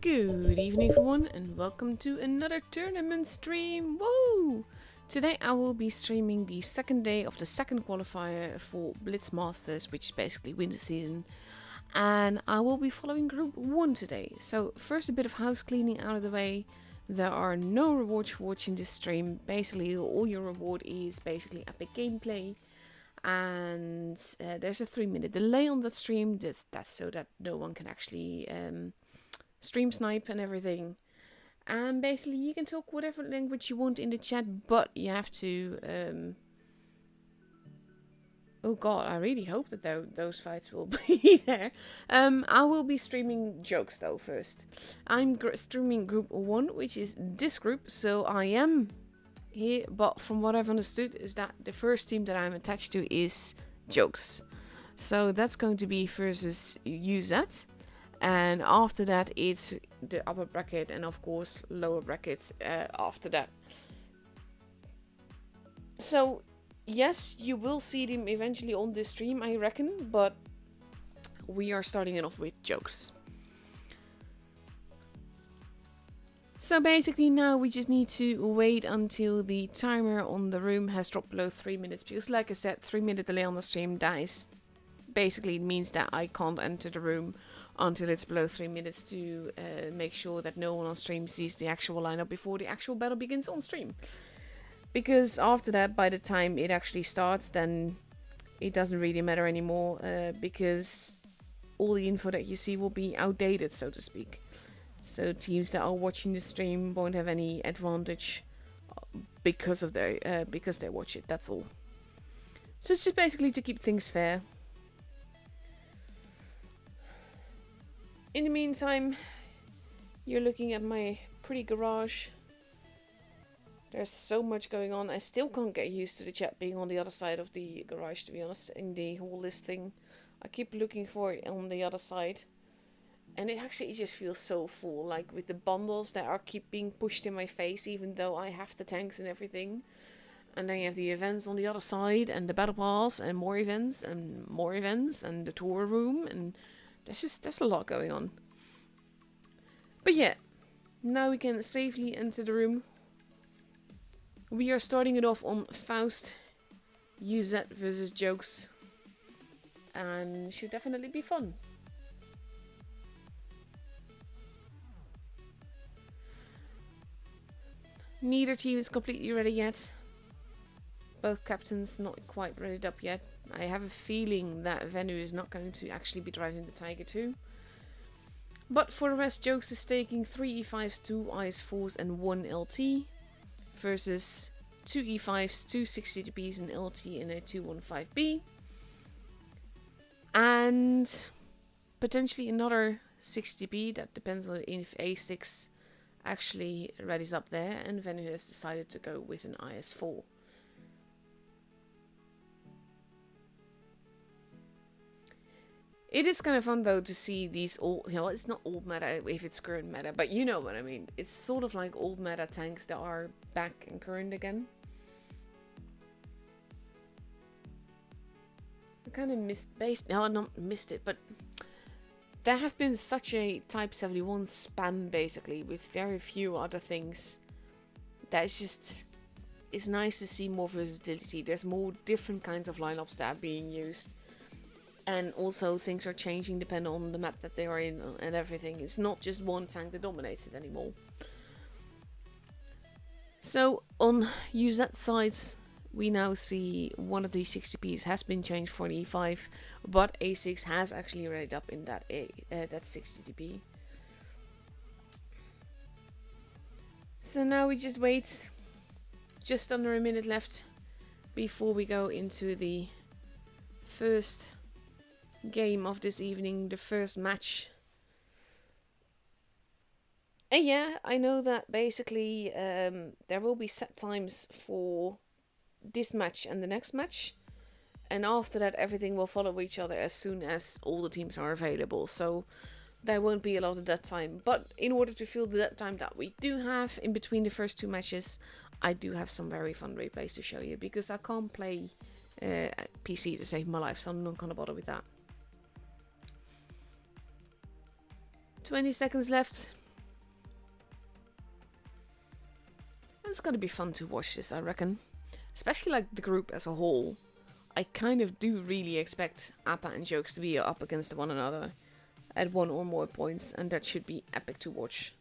Good evening everyone and welcome to another tournament stream. Woo! Today I will be streaming the second day of the second qualifier for Blitz Masters, which is basically winter season. And I will be following group 1 today. So first a bit of house cleaning out of the way. There are no rewards for watching this stream. Basically all your reward is basically epic gameplay. And there's a 3-minute delay on that stream. That's so that no one can actually stream snipe and everything. And basically you can talk whatever language you want in the chat, but you have to oh god, I really hope that those fights will be there. I will be streaming jokes though first. I'm streaming group 1, which is this group, so I am here, but from what I've understood is that the first team that I'm attached to is jokes. So that's going to be versus UZ. And after that it's the upper bracket and of course lower brackets after that. So yes, you will see them eventually on this stream, I reckon, but we are starting it off with jokes. So basically now we just need to wait until the timer on the room has dropped below 3 minutes, because like I said, 3-minute delay on the stream, that is basically means that I can't enter the room until it's below 3 minutes to make sure that no one on stream sees the actual lineup before the actual battle begins on stream. Because after that, by the time it actually starts, then it doesn't really matter anymore, because all the info that you see will be outdated, so to speak. So teams that are watching the stream won't have any advantage because of their because they watch it. That's all. So it's just basically to keep things fair. In the meantime, you're looking at my pretty garage. There's so much going on. I still can't get used to the chat being on the other side of the garage, to be honest, in the whole list thing. I keep looking for it on the other side. And it actually just feels so full, like with the bundles that are keep being pushed in my face, even though I have the tanks and everything. And then you have the events on the other side, and the battle pass, and more events, and the tour room, and there's a lot going on. But yeah, now we can safely enter the room. We are starting it off on Faust, UZ versus Jokes, and should definitely be fun. Neither team is completely ready yet. Both captains not quite readied up yet. I have a feeling that Venu is not going to actually be driving the Tiger 2. But for the rest, Jokes is taking 3 E5s, 2 IS4s and 1 LT versus 2 E5s, 2 60TPs, an LT and a 215B. And potentially another 60TP, that depends on if A6 actually readies up there, and Venu has decided to go with an IS4. It is kind of fun though to see these old, it's not old meta if it's current meta, but you know what I mean. It's sort of like old meta tanks that are back and current again. I kind of missed it, but there have been such a Type 71 spam basically with very few other things. That is just, it's nice to see more versatility. There's more different kinds of lineups that are being used. And also things are changing depending on the map that they are in and everything. It's not just one tank that dominates it anymore. So on UZ sides, we now see one of these 60Ps has been changed for an E5, but A6 has actually readied up in that 60TP. So now we just wait, just under a minute left before we go into the first game of this evening, the first match. And yeah, I know that basically there will be set times for this match and the next match, and after that everything will follow each other as soon as all the teams are available, so there won't be a lot of that time. But in order to fill the dead time that we do have in between the first two matches, I do have some very fun replays to show you, because I can't play PC to save my life, so I'm not gonna bother with that. 20 seconds left. it's gonna be fun to watch this, I reckon. Especially like the group as a whole. I kind of do really expect APPA and Jokes to be up against one another at one or more points, and that should be epic to watch.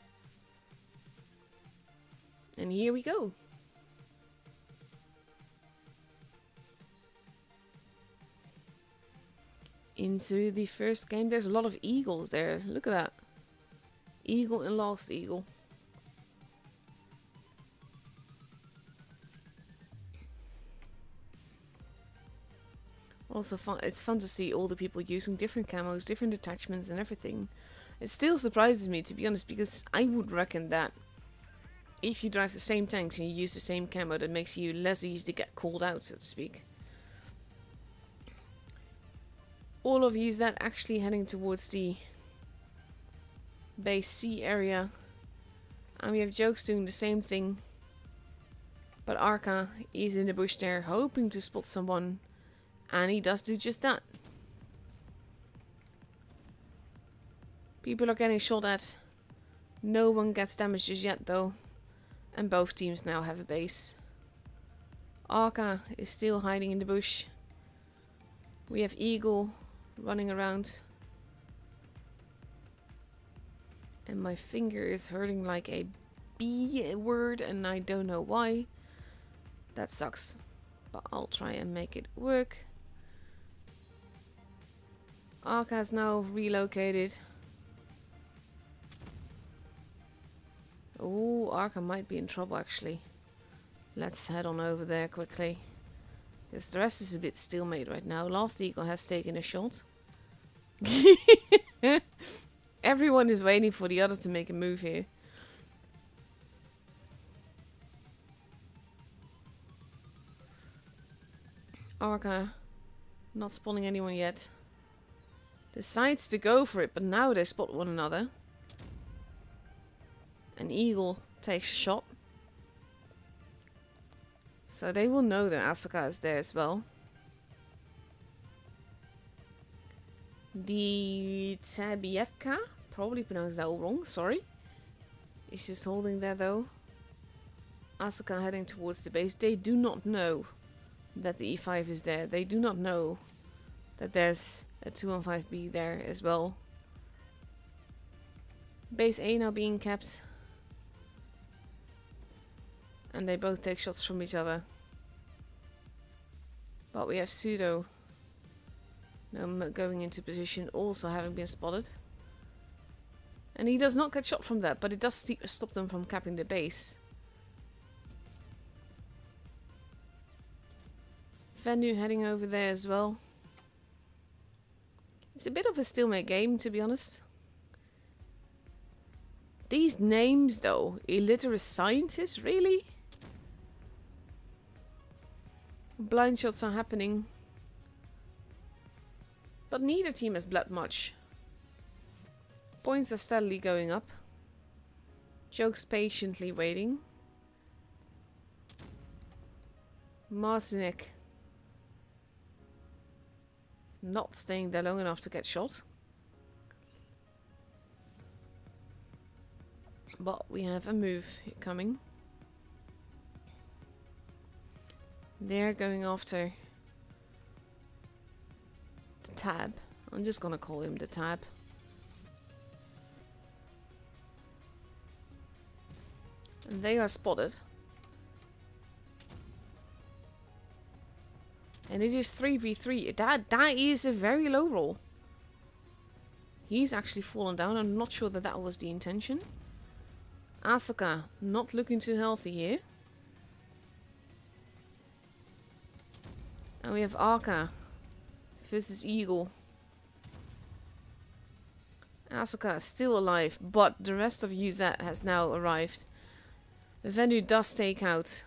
And here we go. Into the first game. There's a lot of eagles there. Look at that. Eagle and last eagle. Also fun. It's fun to see all the people using different camos, different attachments and everything. It still surprises me, to be honest, because I would reckon that if you drive the same tanks and you use the same camo, that makes you less easy to get called out, so to speak. All of you is that actually heading towards the base C area. And we have Jokes doing the same thing. But Arca is in the bush there, hoping to spot someone. And he does do just that. People are getting shot at. No one gets damaged just yet though. And both teams now have a base. Arca is still hiding in the bush. We have Eagle running around. And my finger is hurting like a B word and I don't know why. That sucks. But I'll try and make it work. Arca has now relocated. Oh, Arca might be in trouble actually. Let's head on over there quickly. Because the rest is a bit stalemate right now. Last Eagle has taken a shot. Everyone is waiting for the other to make a move here. Arca not spotting anyone yet. Decides to go for it, but now they spot one another. An Eagle takes a shot. So they will know that Asuka is there as well. The Tabievka, probably pronounced that all wrong, sorry. Is just holding there though. Asuka heading towards the base. They do not know that the E5 is there. They do not know that there's a 215B there as well. Base A now being kept. And they both take shots from each other. But we have Pseudo now going into position, also having been spotted. And he does not get shot from that, but it does stop them from capping the base. Venu heading over there as well. It's a bit of a stalemate game, to be honest. These names, though, illiterate scientists, really? Blind shots are happening. But neither team has bled much. Points are steadily going up. Jokes patiently waiting. Martinek not staying there long enough to get shot. But we have a move coming. They're going after the Tab. I'm just gonna call him the Tab. And they are spotted. And it is 3v3. That is a very low roll. He's actually fallen down. I'm not sure that that was the intention. Asuka not looking too healthy here. And we have Arca versus Eagle. Asuka is still alive, but the rest of UZ has now arrived. The Venu does take out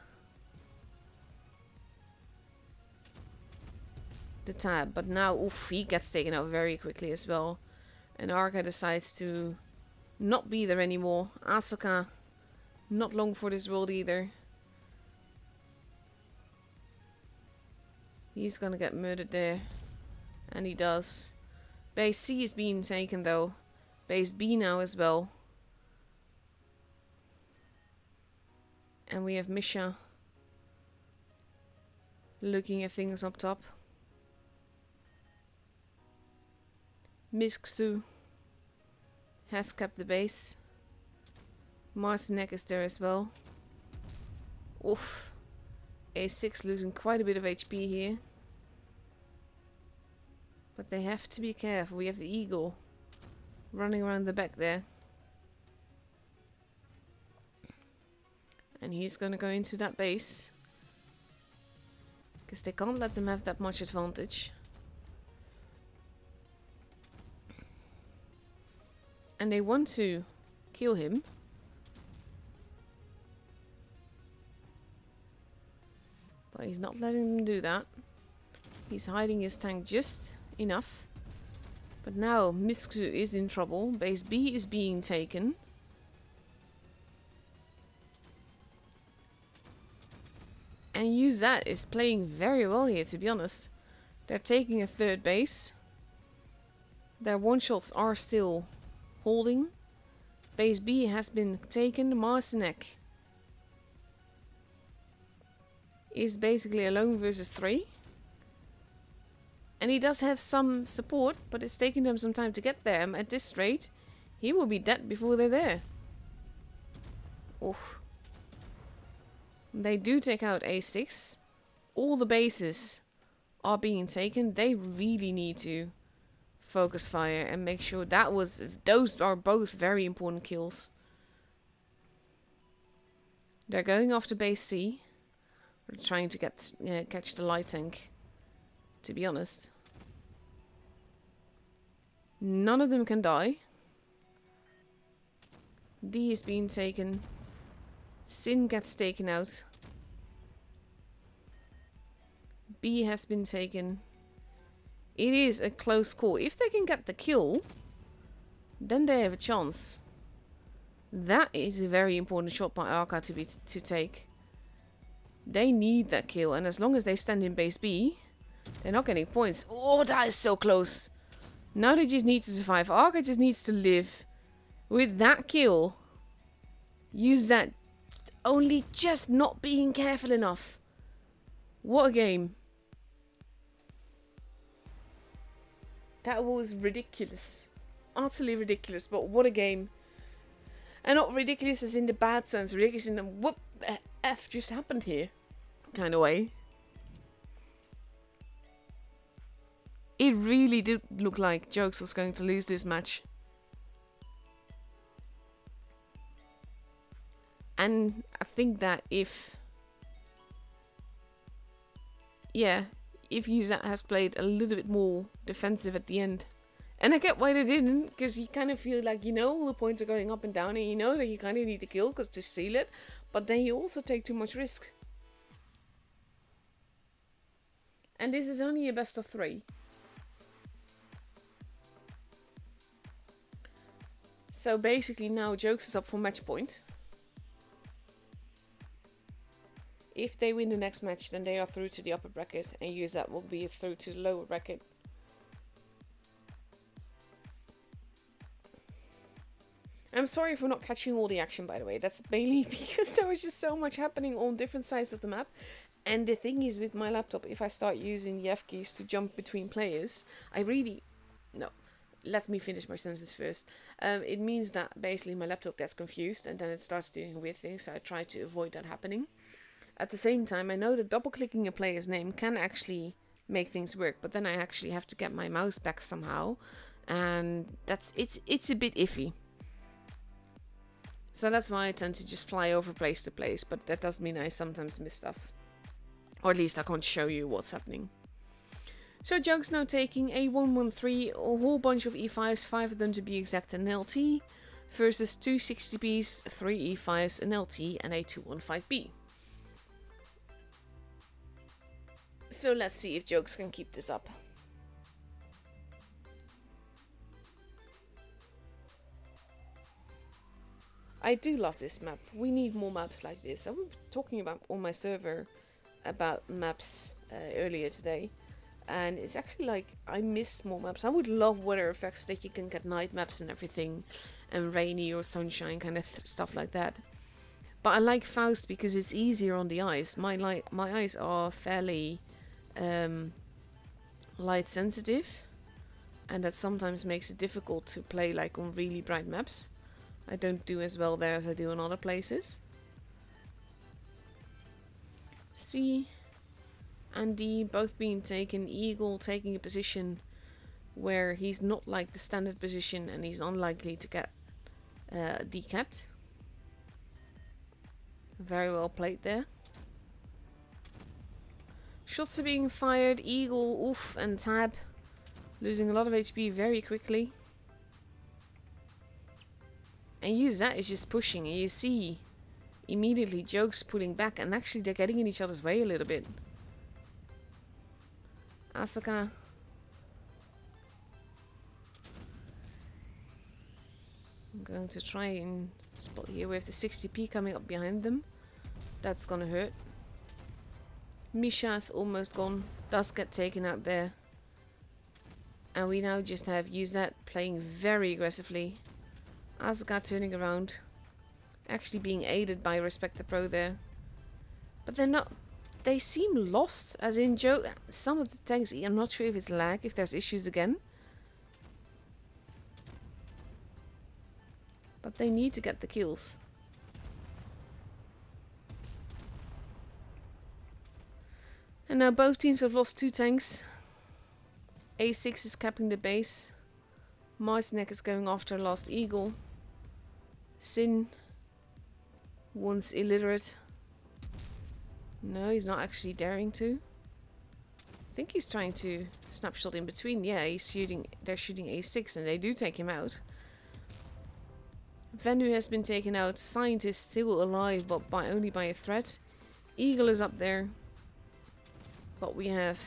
the Tab, but now oof, he gets taken out very quickly as well. And Arca decides to not be there anymore. Asuka not long for this world either. He's gonna get murdered there. And he does. Base C is being taken though. Base B now as well. And we have Misha looking at things up top. Misksu has kept the base. Marcinek is there as well. Oof. A6 losing quite a bit of HP here. But they have to be careful. We have the eagle running around the back there. And he's going to go into that base. Because they can't let them have that much advantage. And they want to kill him. But he's not letting them do that. He's hiding his tank just enough. But now Misksu is in trouble. Base B is being taken. And Uzat is playing very well here, to be honest. They're taking a third base. Their one-shots are still holding. Base B has been taken. Marcinek is basically alone versus 3. And he does have some support, but it's taking them some time to get there. And at this rate, he will be dead before they're there. Oof. They do take out A6. All the bases are being taken. They really need to focus fire and make sure that was... Those are both very important kills. They're going after base C. They're trying to get catch the light tank. To be honest. None of them can die. D is being taken. Sin gets taken out. B has been taken. It is a close call. If they can get the kill, then they have a chance. That is a very important shot by APPA to take. They need that kill, and as long as they stand in base B, they're not getting points. Oh, that is so close. Now they just need to survive. APPA just needs to live. With that kill, use that only just not being careful enough. What a game. That was ridiculous. Utterly ridiculous, but what a game. And not ridiculous as in the bad sense, ridiculous in the what the F just happened here kind of way. It really did look like Jokes was going to lose this match. And I think that if Uzat has played a little bit more defensive at the end. And I get why they didn't, because you kind of feel like, all the points are going up and down, and you know that you kind of need to kill to seal it, but then you also take too much risk. And this is only a best of 3. So basically now Jokes is up for match point. If they win the next match, then they are through to the upper bracket, and Uzat will be through to the lower bracket. I'm sorry for not catching all the action, by the way. That's mainly because there was just so much happening on different sides of the map. And the thing is, with my laptop, if I start using the F keys to jump between players, no. Let me finish my sentences first. It means that basically my laptop gets confused, and then it starts doing weird things, so I try to avoid that happening. At the same time, I know that double-clicking a player's name can actually make things work, but then I actually have to get my mouse back somehow, and it's a bit iffy. So that's why I tend to just fly over place to place, but that does mean I sometimes miss stuff. Or at least I can't show you what's happening. So Jokes now taking a 1-1-3, a whole bunch of E5s, 5 of them to be exact, an LT, versus 2 60Bs, 3 E5s, an LT, and a 215B. So let's see if Jokes can keep this up. I do love this map. We need more maps like this. I was talking about on my server about maps earlier today. And it's actually like, I miss more maps. I would love weather effects that you can get night maps and everything. And rainy or sunshine kind of stuff like that. But I like Faust because it's easier on the eyes. My eyes are fairly light sensitive, and that sometimes makes it difficult to play like on really bright maps. I don't do as well there as I do in other places. C and D both being taken. Eagle taking a position where he's not like the standard position and he's unlikely to get decapped. Very well played there. Shots are being fired. Eagle, oof, and Tab losing a lot of HP very quickly. And Uzat is just pushing, and you see immediately Jokes pulling back, and actually they're getting in each other's way a little bit. Asuka. I'm going to try and spot here with the 60p coming up behind them. That's gonna hurt. Misha's almost gone. Does get taken out there. And we now just have Uzat playing very aggressively. Asuka turning around. Actually being aided by Respect the Pro there. But they're not... They seem lost. As in some of the tanks... I'm not sure if it's lag, if there's issues again. But they need to get the kills. And now both teams have lost 2 tanks. A6 is capping the base. Marcinek is going after Last Eagle. Sin wants illiterate. No, he's not actually daring to. I think he's trying to snapshot in between. Yeah, they're shooting A6 and they do take him out. Venu has been taken out. Scientist still alive, but only by a threat. Eagle is up there. But we have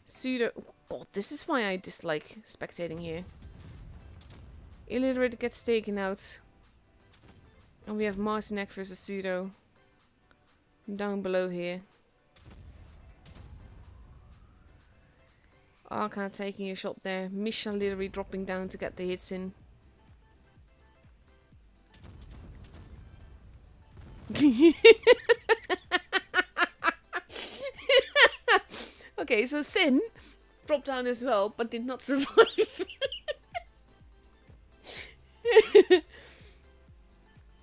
Pseudo... God, this is why I dislike spectating here. Illiterate gets taken out. And we have Marcinek versus Pseudo. Down below here. Arca taking a shot there. Misha literally dropping down to get the hits in. Okay, so Sin dropped down as well, but did not survive.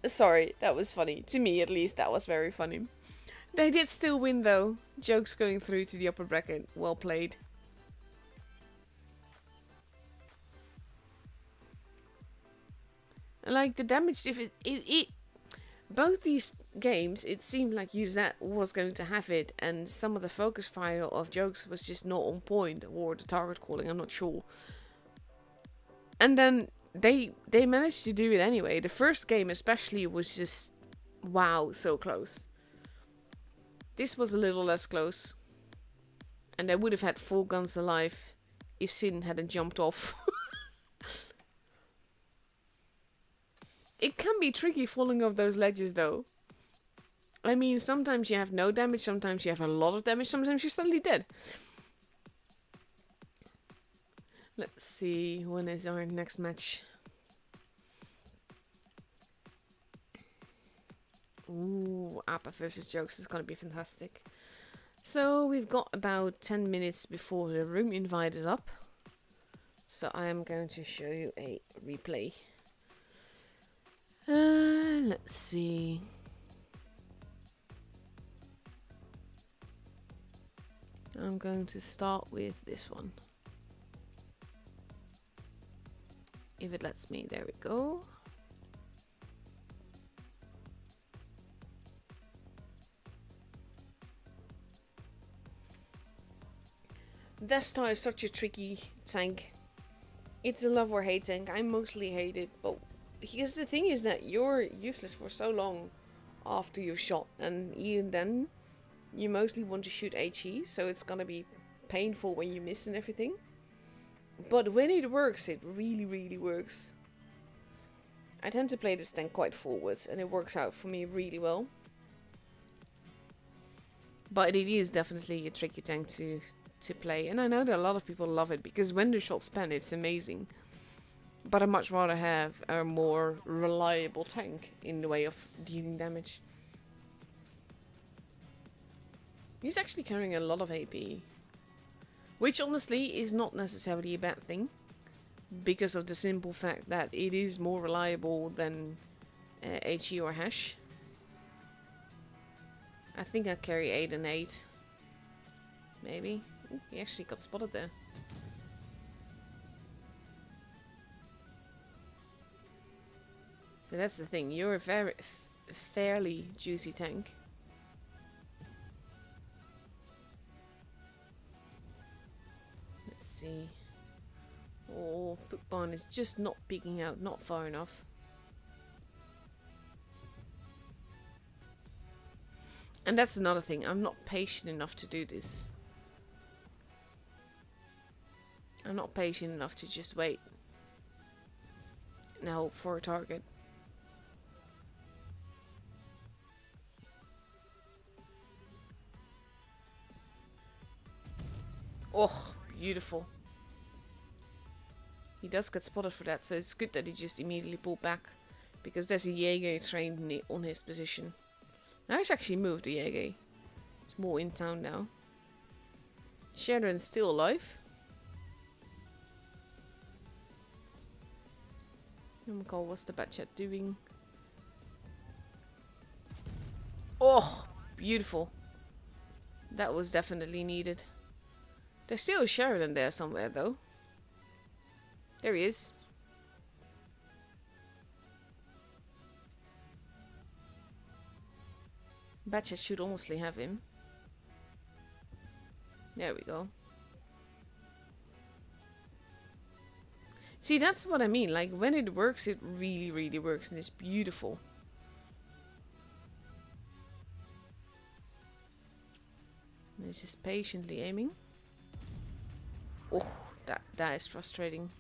Sorry, that was funny. To me, at least, that was very funny. They did still win, though. Jokes going through to the upper bracket. Well played. Like, the damage... Both these games, it seemed like Uzat was going to have it, and some of the focus fire of Jokes was just not on point, or the target calling, I'm not sure. And then they managed to do it anyway. The first game especially was just, wow, so close. This was a little less close. And they would have had full guns alive if Sin hadn't jumped off. It can be tricky falling off those ledges, though. I mean, sometimes you have no damage, sometimes you have a lot of damage, sometimes you're suddenly dead. Let's see, when is our next match? Ooh, APPA versus Jokes is gonna be fantastic. So, we've got about 10 minutes before the room invite is up. So, I am going to show you a replay. Let's see. I'm going to start with this one. If it lets me, there we go. Death Star is such a tricky tank. It's a love or hate tank. I mostly hate it, but because the thing is that you're useless for so long after you've shot, and even then you mostly want to shoot HE, so it's gonna be painful when you miss and everything. But when it works, it really, really works. I tend to play this tank quite forward, and it works out for me really well. But it is definitely a tricky tank to play, and I know that a lot of people love it, because when the shots span, it's amazing. But I'd much rather have a more reliable tank in the way of dealing damage. He's actually carrying a lot of AP. Which honestly is not necessarily a bad thing. Because of the simple fact that it is more reliable than HE or Hash. I think I carry 8 and 8. Maybe. Ooh, he actually got spotted there. So that's the thing. You're a very fairly juicy tank. Let's see. Oh, Bookbarn is just not peeking out, not far enough. And that's another thing. I'm not patient enough to do this. I'm not patient enough to just wait and hope for a target. Oh, beautiful. He does get spotted for that, so it's good that he just immediately pulled back. Because there's a Jaeger trained on his position. Now he's actually moved the Jaeger. It's more in town now. Sheridan's still alive. Oh my god, what's the bat chat doing? Oh, beautiful. That was definitely needed. There's still a Sheridan there somewhere though. There he is. Batchet should honestly have him. There we go. See, that's what I mean. Like, when it works, it really, really works. And it's beautiful. And he's just patiently aiming. Oh, that is frustrating.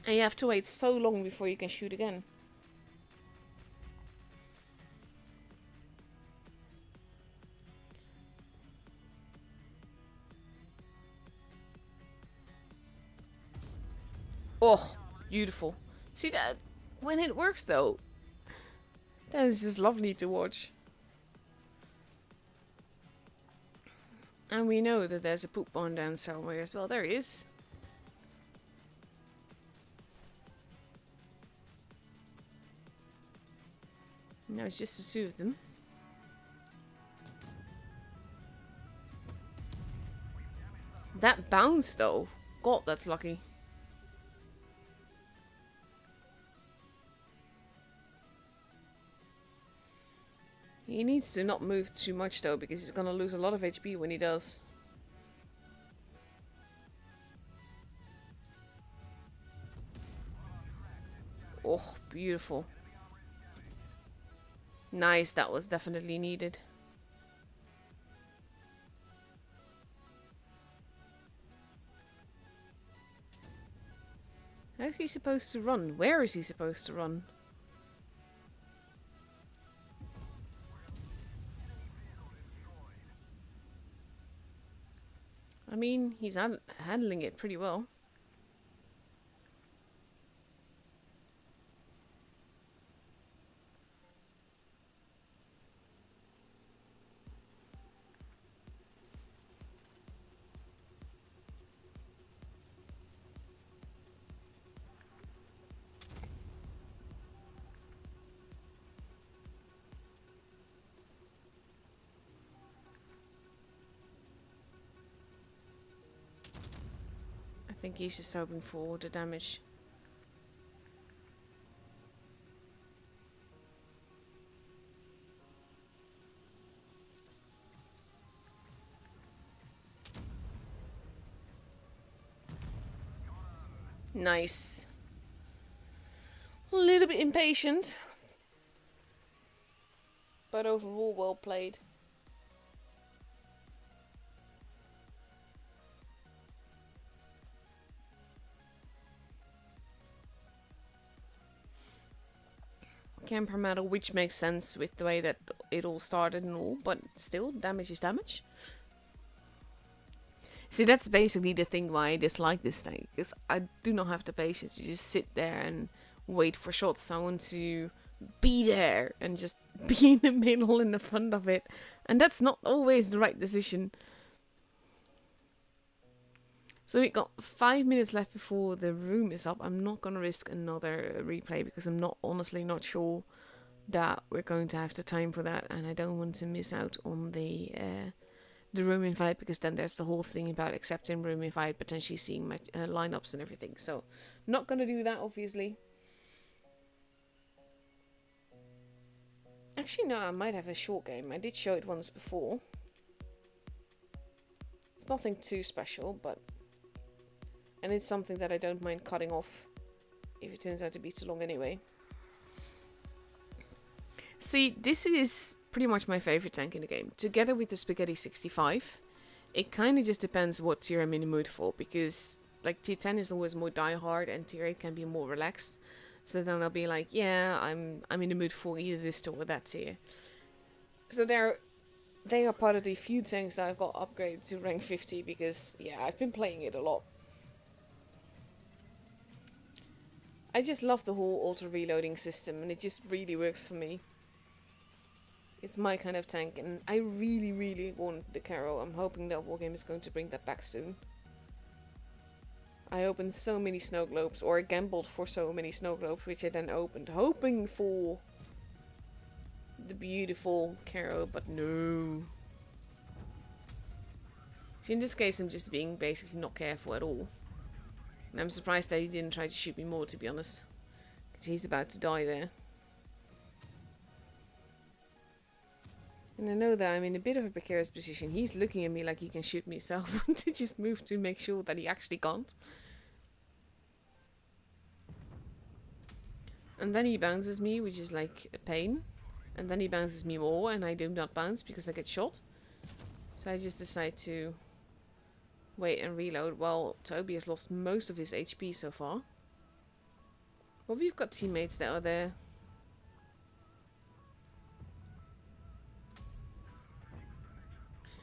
And you have to wait so long before you can shoot again. Oh, beautiful. See that? When it works though, that is just lovely to watch. And we know that there's a poop barn down somewhere as well. There he is. Now it's just the two of them. That bounce though. God, that's lucky. He needs to not move too much though, because he's gonna lose a lot of HP when he does. Oh, beautiful. Nice, that was definitely needed. How is he supposed to run? Where is he supposed to run? I mean, he's handling it pretty well. I think he's just hoping for the damage. Nice. A little bit impatient, but overall well played. Camper medal, which makes sense with the way that it all started and all, but still, damage is damage. See, that's basically the thing why I dislike this thing, because I do not have the patience to just sit there and wait for shots. I want to be there and just be in the middle in the front of it. And that's not always the right decision. So we got 5 minutes left before the room is up. I'm not going to risk another replay because I'm honestly not sure that we're going to have the time for that. And I don't want to miss out on the room invite, because then there's the whole thing about accepting room invite, potentially seeing my lineups and everything. So not going to do that, obviously. Actually, no, I might have a short game. I did show it once before. It's nothing too special, but... And it's something that I don't mind cutting off if it turns out to be too long anyway. See, this is pretty much my favorite tank in the game. Together with the Spaghetti 65, it kind of just depends what tier I'm in the mood for. Because, like, tier 10 is always more die-hard and tier 8 can be more relaxed. So then I'll be like, yeah, I'm in the mood for either this tier or that tier. So they are part of the few tanks that I've got upgraded to rank 50 because, yeah, I've been playing it a lot. I just love the whole auto-reloading system, and it just really works for me. It's my kind of tank, and I really, really want the Caro. I'm hoping that Wargame is going to bring that back soon. I opened so many snow globes, or gambled for so many snow globes, which I then opened, hoping for the beautiful Caro, but no. So in this case, I'm just being basically not careful at all. And I'm surprised that he didn't try to shoot me more, to be honest. Because he's about to die there. And I know that I'm in a bit of a precarious position. He's looking at me like he can shoot me, so I want to just move to make sure that he actually can't. And then he bounces me, which is like a pain. And then he bounces me more, and I do not bounce because I get shot. So I just decide to wait and reload while Toby has lost most of his HP so far. But we've got teammates that are there.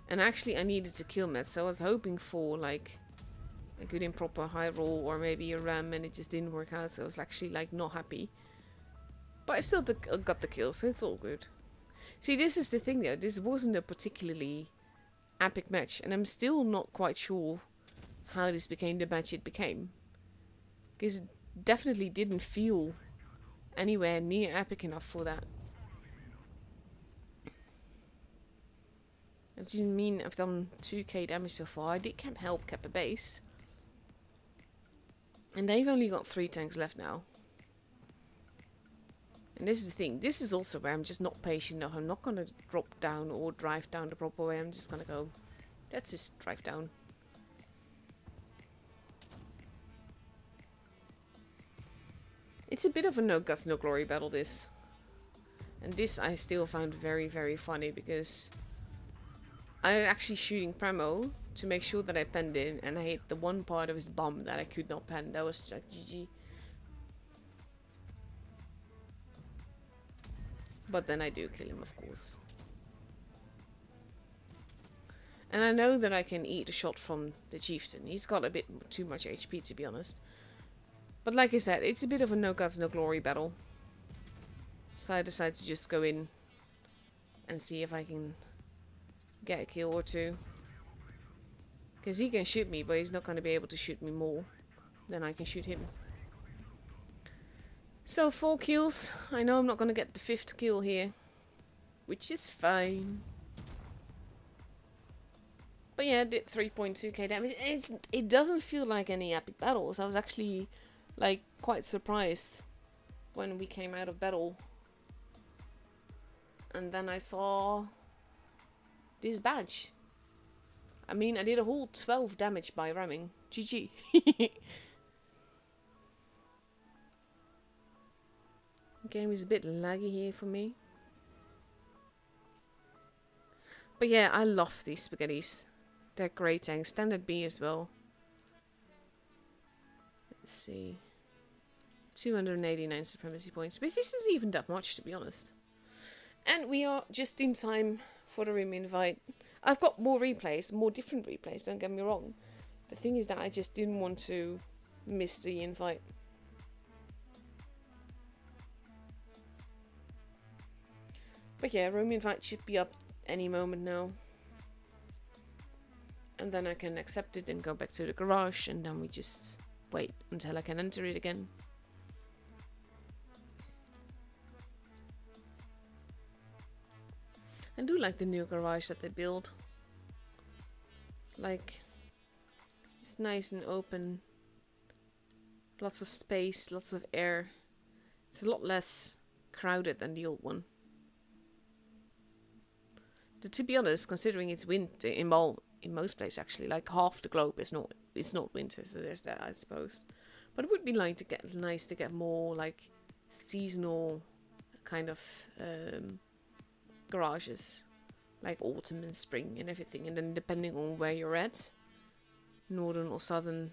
And actually I needed to kill Matt, so I was hoping for like a good improper high roll or maybe a ram, and it just didn't work out, so I was actually like not happy. But I still got the kill, so it's all good. See, this is the thing though, this wasn't a particularly epic match, and I'm still not quite sure how this became the match it became. Because it definitely didn't feel anywhere near epic enough for that. I didn't mean I've done 2k damage so far. I did help cap a base. And they've only got 3 tanks left now. And this is the thing. This is also where I'm just not patient enough. I'm not going to drop down or drive down the proper way. I'm just going to go, let's just drive down. It's a bit of a no guts, no glory battle, this. And this I still found very, very funny because I'm actually shooting Premo to make sure that I penned in, and I hit the one part of his bomb that I could not pen. That was like GG. But then I do kill him, of course. And I know that I can eat a shot from the chieftain. He's got a bit too much HP, to be honest. But like I said, it's a bit of a no guts, no glory battle. So I decided to just go in and see if I can get a kill or two. Because he can shoot me, but he's not going to be able to shoot me more than I can shoot him. So 4 kills. I know I'm not going to get the 5th kill here, which is fine. But yeah, I did 3.2k damage. It doesn't feel like any epic battles. I was actually like quite surprised when we came out of battle. And then I saw this badge. I mean, I did a whole 12 damage by ramming. GG. Game is a bit laggy here for me. But yeah, I love these spaghettis. They're great tanks. Standard B as well. Let's see. 289 supremacy points. Which isn't even that much, to be honest. And we are just in time for the room invite. I've got more replays, more different replays, don't get me wrong. The thing is that I just didn't want to miss the invite. But yeah, room invite should be up any moment now. And then I can accept it and go back to the garage, and then we just wait until I can enter it again. I do like the new garage that they build. Like, it's nice and open. Lots of space, lots of air. It's a lot less crowded than the old one. But to be honest, considering it's winter in most places actually, like half the globe is not, it's not winter, so there's that, I suppose. But it would be nice to get more like seasonal kind of garages, like autumn and spring and everything, and then depending on where you're at, northern or southern.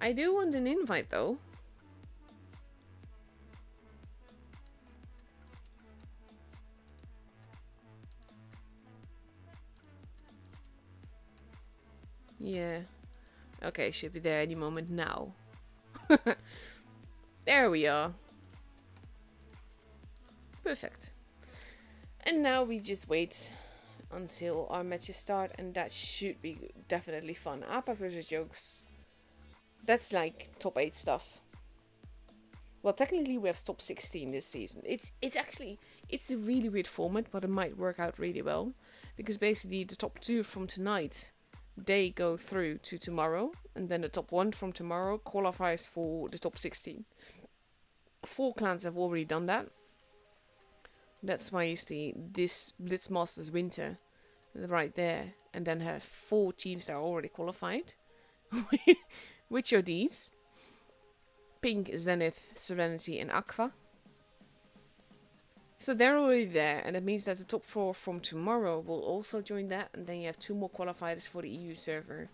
I do want an invite though. Yeah. Okay, should be there any moment now. There we are. Perfect. And now we just wait until our matches start, and that should be definitely fun. APPA versus Jokes. That's like top 8 stuff. Well, technically we have top 16 this season. It's a really weird format, but it might work out really well. Because basically the top 2 from tonight, they go through to tomorrow, and then the top 1 from tomorrow qualifies for the top 16. 4 clans have already done that. That's why you see this Blitz Masters winter right there, and then have 4 teams that are already qualified. Which are these? Pink, Zenith, Serenity, and APPA. So they're already there, and it means that the top 4 from tomorrow will also join that, and then you have 2 more qualifiers for the EU server,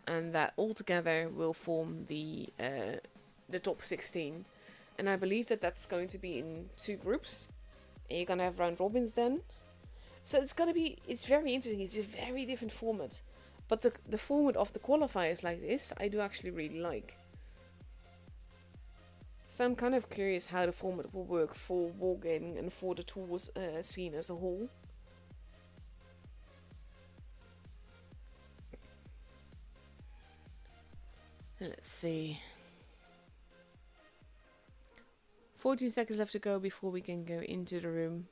and that all together will form the top 16. And I believe that that's going to be in 2 groups, and you're gonna have round robins then. So it's very interesting. It's a very different format, but the format of the qualifiers like this, I do actually really like. So I'm kind of curious how the format will work for wargaming and for the tours scene as a whole. Let's see. 14 seconds left to go before we can go into the room.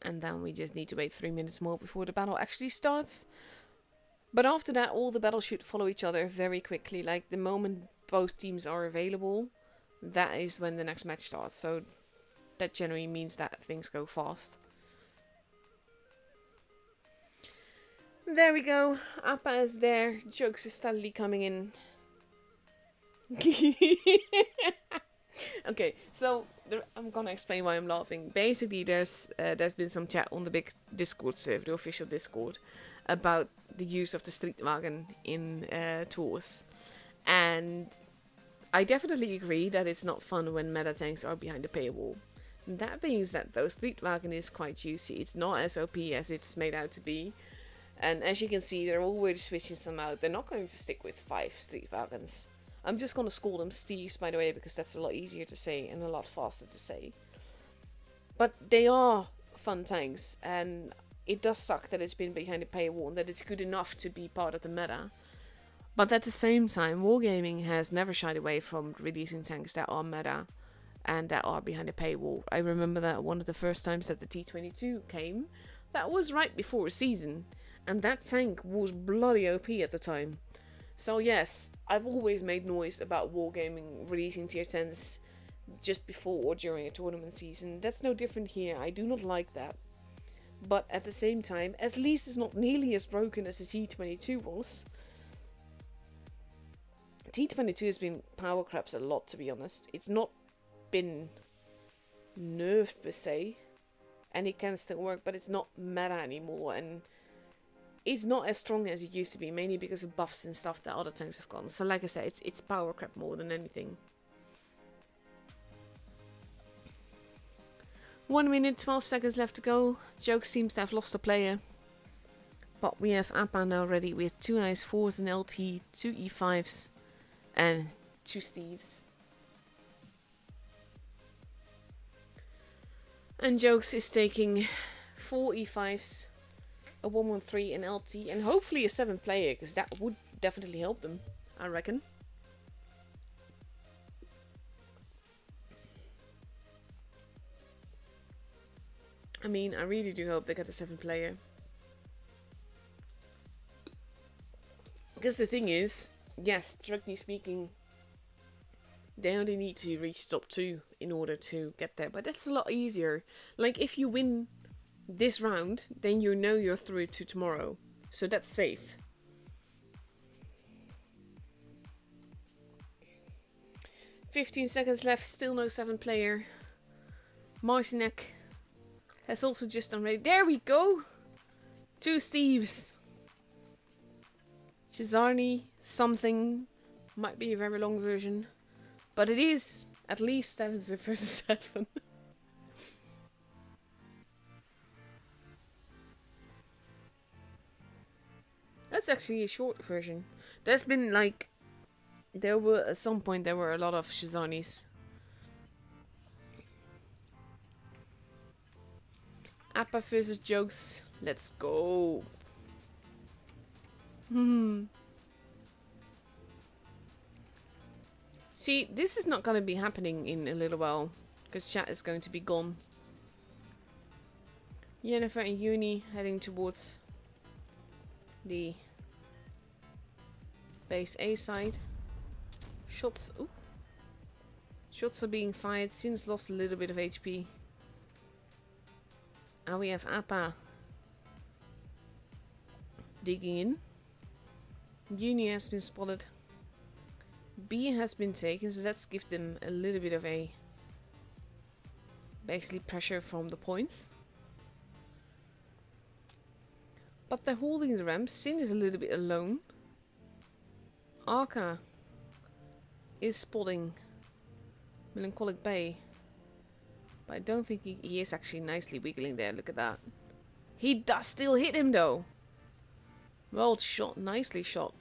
And then we just need to wait 3 minutes more before the battle actually starts. But after that, all the battles should follow each other very quickly. Like, the moment both teams are available, that is when the next match starts. So that generally means that things go fast. There we go. APPA is there. Jokes is steadily coming in. Okay, so I'm gonna explain why I'm laughing. Basically, there's been some chat on the big Discord server, the official Discord, about the use of the Streetwagen in tours. And I definitely agree that it's not fun when meta tanks are behind the paywall. That being said, though, Streetwagen is quite juicy. It's not as OP as it's made out to be. And as you can see, they're already switching some out. They're not going to stick with 5 Streetwagons. I'm just going to call them Steves, by the way, because that's a lot easier to say and a lot faster to say. But they are fun tanks, and it does suck that it's been behind the paywall and that it's good enough to be part of the meta. But at the same time, Wargaming has never shied away from releasing tanks that are meta and that are behind a paywall. I remember that one of the first times that the T-22 came, that was right before a season, and that tank was bloody OP at the time. So yes, I've always made noise about Wargaming releasing tier 10s just before or during a tournament season. That's no different here. I do not like that. But at the same time, at least it's not nearly as broken as the T-22 was. T-22 has been power crept a lot, to be honest. It's not been nerfed per se, and it can still work, but it's not meta anymore, and it's not as strong as it used to be, mainly because of buffs and stuff that other tanks have gotten. So like I said, it's power crept more than anything. 1 minute, 12 seconds left to go. Joke seems to have lost a player. But we have APPA now ready with 2 nice 4s and LT, 2 E5s, and 2 Steves. And Jokes is taking 4 E5s, a 113 and LT, and hopefully a 7th player, because that would definitely help them, I reckon. I mean, I really do hope they get a 7th player. Because the thing is, yes, strictly speaking, they only need to reach top 2 in order to get there. But that's a lot easier. Like, if you win this round, then you know you're through to tomorrow. So that's safe. "15 seconds left, still no 7th player. Marcinek has also just done ready. There we go! 2 Steves. Shizarni, something. Might be a very long version. But it is at least 7 versus 7. That's actually a short version. There's been like... at some point there were a lot of Shizarnis. APPA versus Jokes. Let's go. See, this is not going to be happening in a little while, because chat is going to be gone. Jennifer and Uni heading towards the base A side. Shots are being fired. Sin's lost a little bit of HP. And we have APPA digging in. Uni has been spotted. B has been taken, so let's give them a little bit of a basically pressure from the points. But they're holding the ramp. Sin is a little bit alone. Arca is spotting Melancholic Bay. But I don't think he is actually nicely wiggling there. Look at that. He does still hit him though. Well shot. Nicely shot.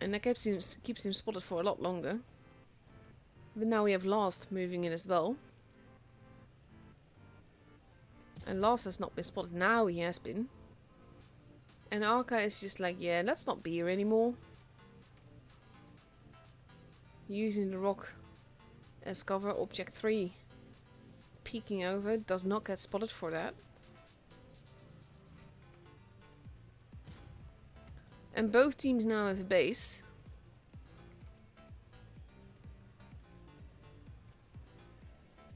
And that keeps him spotted for a lot longer. But now we have Last moving in as well. And Last has not been spotted. Now he has been. And Arca is just like, yeah, let's not be here anymore. Using the rock as cover. Object 3 peeking over. Does not get spotted for that. And both teams now have a base.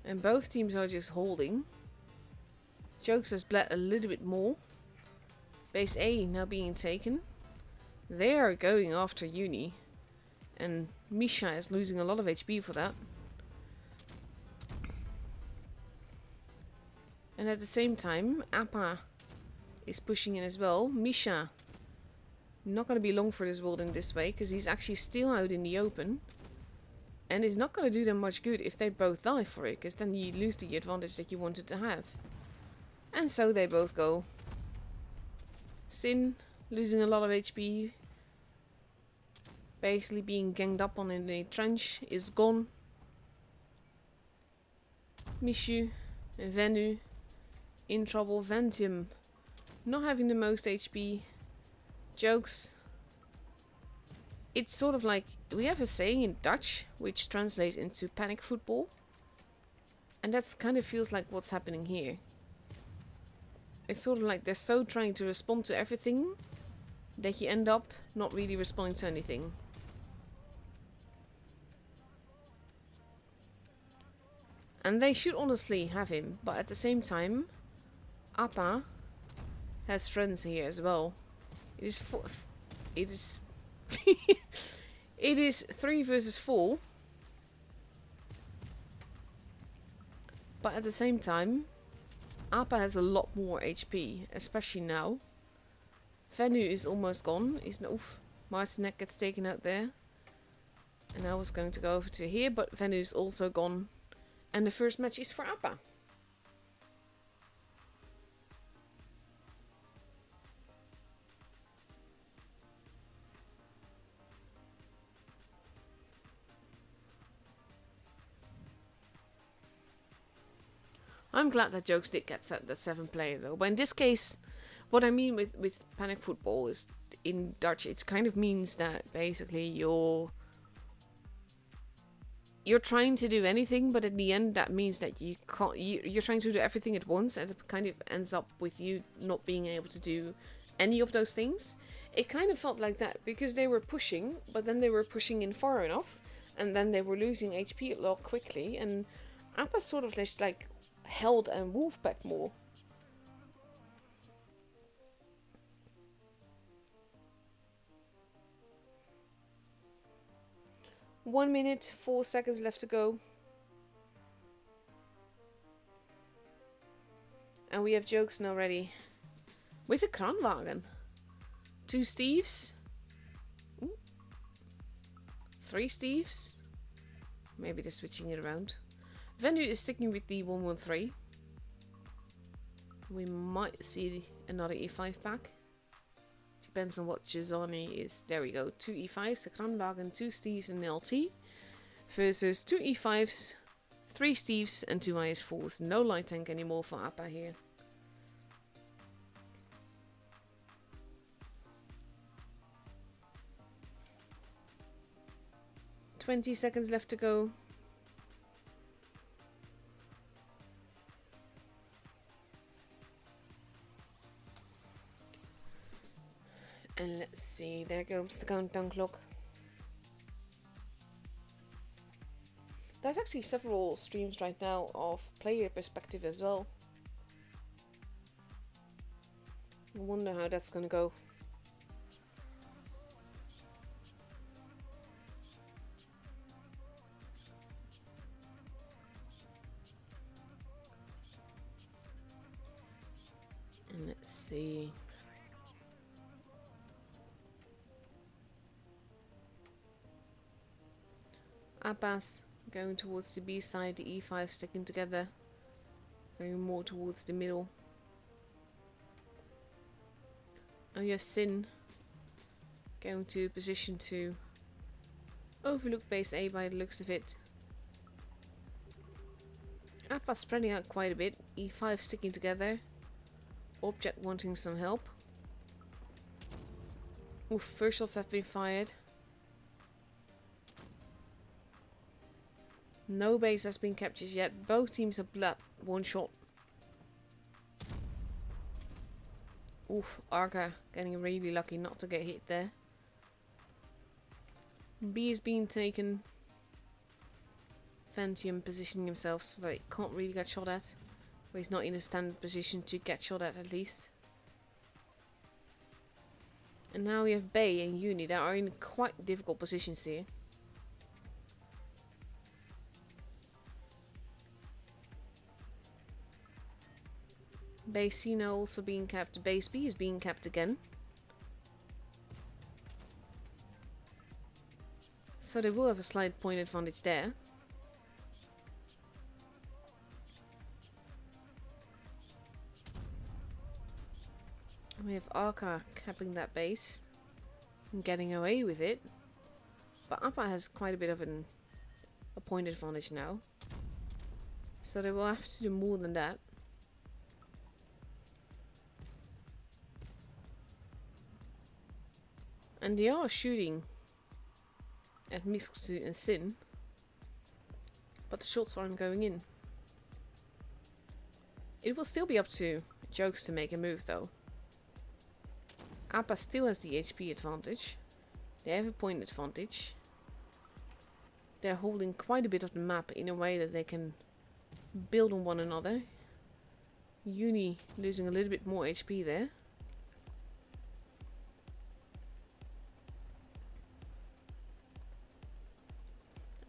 And both teams are just holding. Jokes has bled a little bit more. Base A now being taken. They are going after Uni. And Misha is losing a lot of HP for that. And at the same time, APPA is pushing in as well. Misha, not going to be long for this world in this way, because he's actually still out in the open. And it's not going to do them much good if they both die for it, because then you lose the advantage that you wanted to have. And so they both go. Sin, losing a lot of HP. Basically being ganged up on in the trench, is gone. Mishu and Venu in trouble. Ventium not having the most HP. Jokes. It's sort of like, we have a saying in Dutch which translates into panic football. And that's kind of feels like what's happening here. It's sort of like they're so trying to respond to everything that you end up not really responding to anything. And they should honestly have him, but at the same time, APPA has friends here as well. It is it is 3 versus 4. But at the same time, APPA has a lot more HP, especially now. Venu is almost gone. He's no. Marcinek gets taken out there. And I was going to go over to here, but Venu is also gone. And the first match is for APPA. I'm glad that Jokes did get that 7 player though. But in this case, what I mean with panic football is in Dutch, it kind of means that basically you're trying to do anything, but in the end that means that you can't. You're trying to do everything at once, and it kind of ends up with you not being able to do any of those things. It kind of felt like that because they were pushing, but then they were pushing in far enough, and then they were losing HP a lot quickly, and APPA sort of just like held and moved back more. One minute, 4 seconds left to go. And we have Jokes now ready. With a Kranwagen. 2 Steves. Ooh. 3 Steves. Maybe they're switching it around. Venue is sticking with the 113. We might see another E5 pack. Depends on what Giussani is. There we go. 2 E5s, a Kranwagen, 2 Steves and an LT. Versus 2 E5s, 3 Steves and 2 IS4s. No light tank anymore for APPA here. 20 seconds left to go. And let's see, there goes the countdown clock. There's actually several streams right now of player perspective as well. I wonder how that's gonna go. And let's see. APPA's going towards the B side, the E5 sticking together, going more towards the middle. Oh yes, Sin going to position to overlook base A by the looks of it. APPA spreading out quite a bit, E5 sticking together, Object wanting some help. Oof, first shots have been fired. No base has been captured yet. Both teams have blood. One shot. Oof, Arca getting really lucky not to get hit there. B is being taken. Phantom positioning himself so that he can't really get shot at. But he's not in a standard position to get shot at least. And now we have Bay and Uni that are in quite difficult positions here. Base C now also being capped. Base B is being capped again. So they will have a slight point advantage there. We have Arca capping that base and getting away with it. But APPA has quite a bit of a point advantage now. So they will have to do more than that. And they are shooting at Mixu and Sin. But the shots aren't going in. It will still be up to Jokes to make a move though. APPA still has the HP advantage. They have a point advantage. They're holding quite a bit of the map in a way that they can build on one another. Uni losing a little bit more HP there.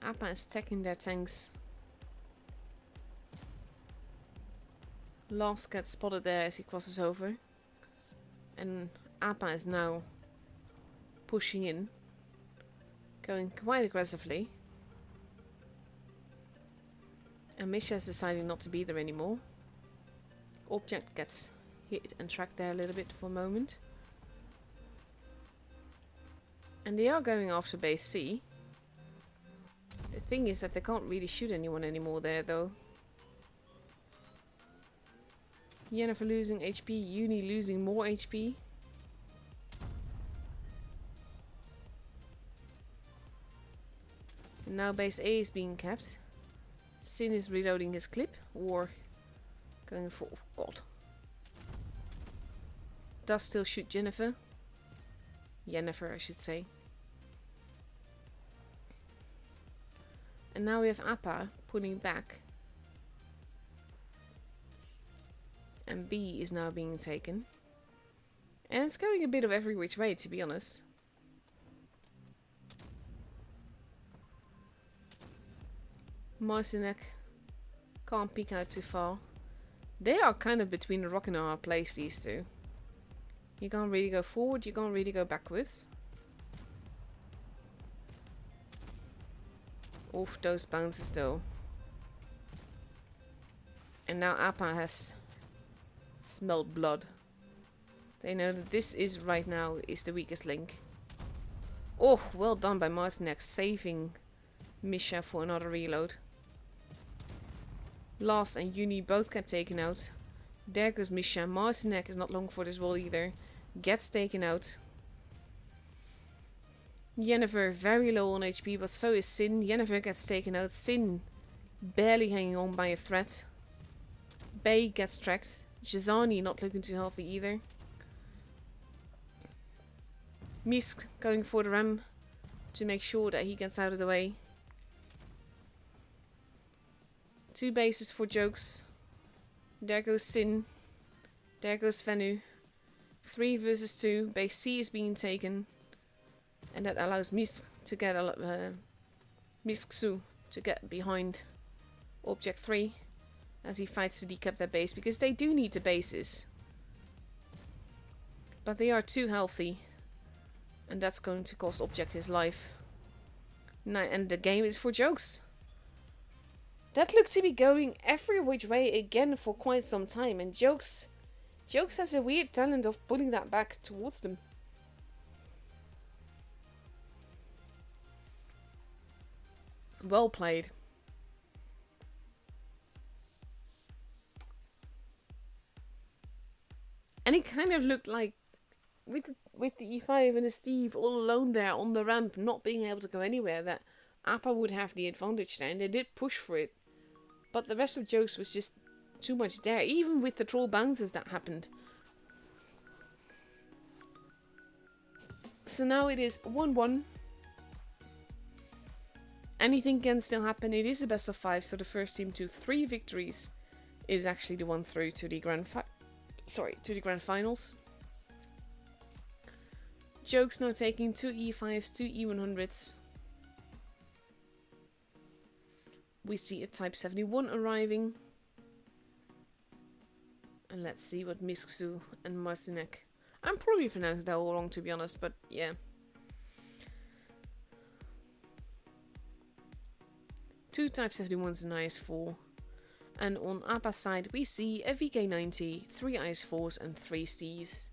APPA is stacking their tanks. Last gets spotted there as he crosses over. And APPA is now pushing in. Going quite aggressively. And Misha is deciding not to be there anymore. Object gets hit and tracked there a little bit for a moment. And they are going after base C. The thing is that they can't really shoot anyone anymore there though. Jennifer losing HP, Uni losing more HP. And now base A is being kept. Sin is reloading his clip, or going for... Oh god. Does still shoot Jennifer. Jennifer, I should say. And now we have APPA pulling back. And B is now being taken. And it's going a bit of every which way, to be honest. Marcinek can't peek out too far. They are kind of between a rock and a hard place, these two. You can't really go forward, you can't really go backwards. Oof, those bounces though. And now APPA has smelled blood. They know that this is right now is the weakest link. Oh, well done by Marcinek, saving Misha for another reload. Last and Uni both get taken out. There goes Misha. Marcinek is not long for this wall either. Gets taken out. Jennifer very low on HP, but so is Sin. Jennifer gets taken out. Sin barely hanging on by a thread. Bay gets tracked. Jazani not looking too healthy either. Misk going for the ram to make sure that he gets out of the way. 2 bases for jokes. There goes Sin. There goes Venu. 3 versus 2. Base C is being taken. And that allows Misk to get Misksu to get behind Object 3 as he fights to decap their base, because they do need the bases. But they are too healthy. And that's going to cost Object his life. And the game is for jokes. That looked to be going every which way again for quite some time, and Jokes has a weird talent of pulling that back towards them. Well played. And it kind of looked like with the E5 and the Steve all alone there on the ramp, not being able to go anywhere, that APPA would have the advantage there, and they did push for it. But the rest of Jokes was just too much there, even with the troll bounces that happened. So now it is 1-1. Anything can still happen. It is a best of 5, so the first team to 3 victories is actually the one through to the grand finals. Jokes now taking 2 E5s, 2 E100s. We see a Type 71 arriving. And let's see what Misksu and Marcinek. I'm probably pronounced that all wrong, to be honest, but yeah. Two Type 71s and IS-4. And on APPA's side, we see a VK90, 3 IS-4s and 3 Steves.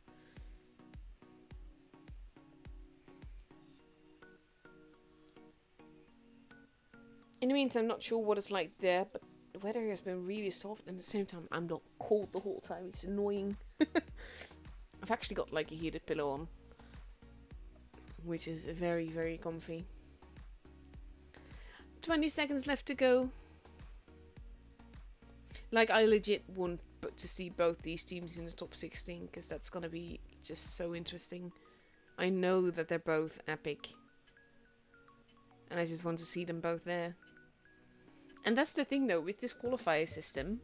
In the meantime, I'm not sure what it's like there, but the weather has been really soft, and at the same time, I'm not cold the whole time. It's annoying. I've actually got like a heated pillow on, which is very, very comfy. 20 seconds left to go. Like, I legit want to see both these teams in the top 16, because that's gonna be just so interesting. I know that they're both epic, and I just want to see them both there. And that's the thing though, with this qualifier system.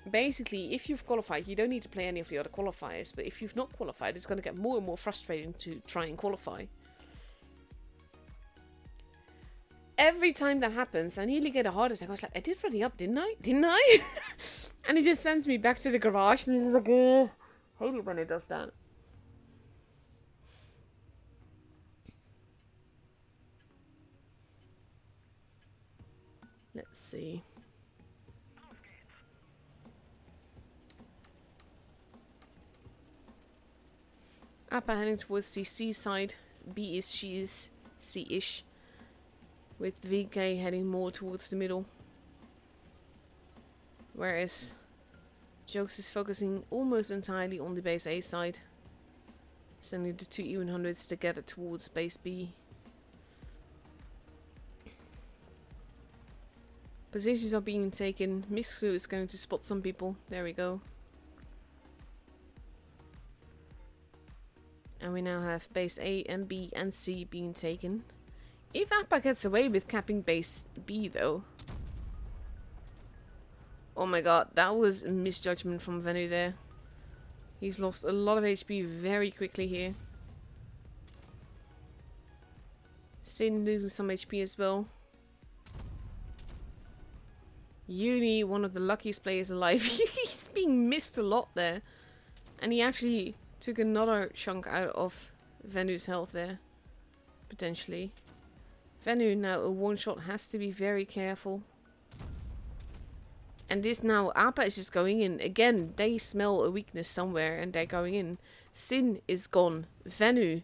Basically, if you've qualified, you don't need to play any of the other qualifiers. But if you've not qualified, it's going to get more and more frustrating to try and qualify. Every time that happens, I nearly get a heart attack. I was like, I did ready up, didn't I? Didn't I? And it just sends me back to the garage. And it's just like, I hate it when it does that. Let's see. APPA heading towards the C side. B is she is C-ish. With VK heading more towards the middle. Whereas Jokes is focusing almost entirely on the base A side. Sending the 2 E100s together towards base B. Positions are being taken. Mixu is going to spot some people. There we go. And we now have base A and B and C being taken. If APPA gets away with capping base B though. Oh my god, that was a misjudgment from Venu there. He's lost a lot of HP very quickly here. Sin losing some HP as well. Uni, one of the luckiest players alive. He's being missed a lot there. And he actually took another chunk out of Venu's health there. Potentially. Venu now a one-shot, has to be very careful. And this now, APPA is just going in. Again, they smell a weakness somewhere and they're going in. Sin is gone. Venu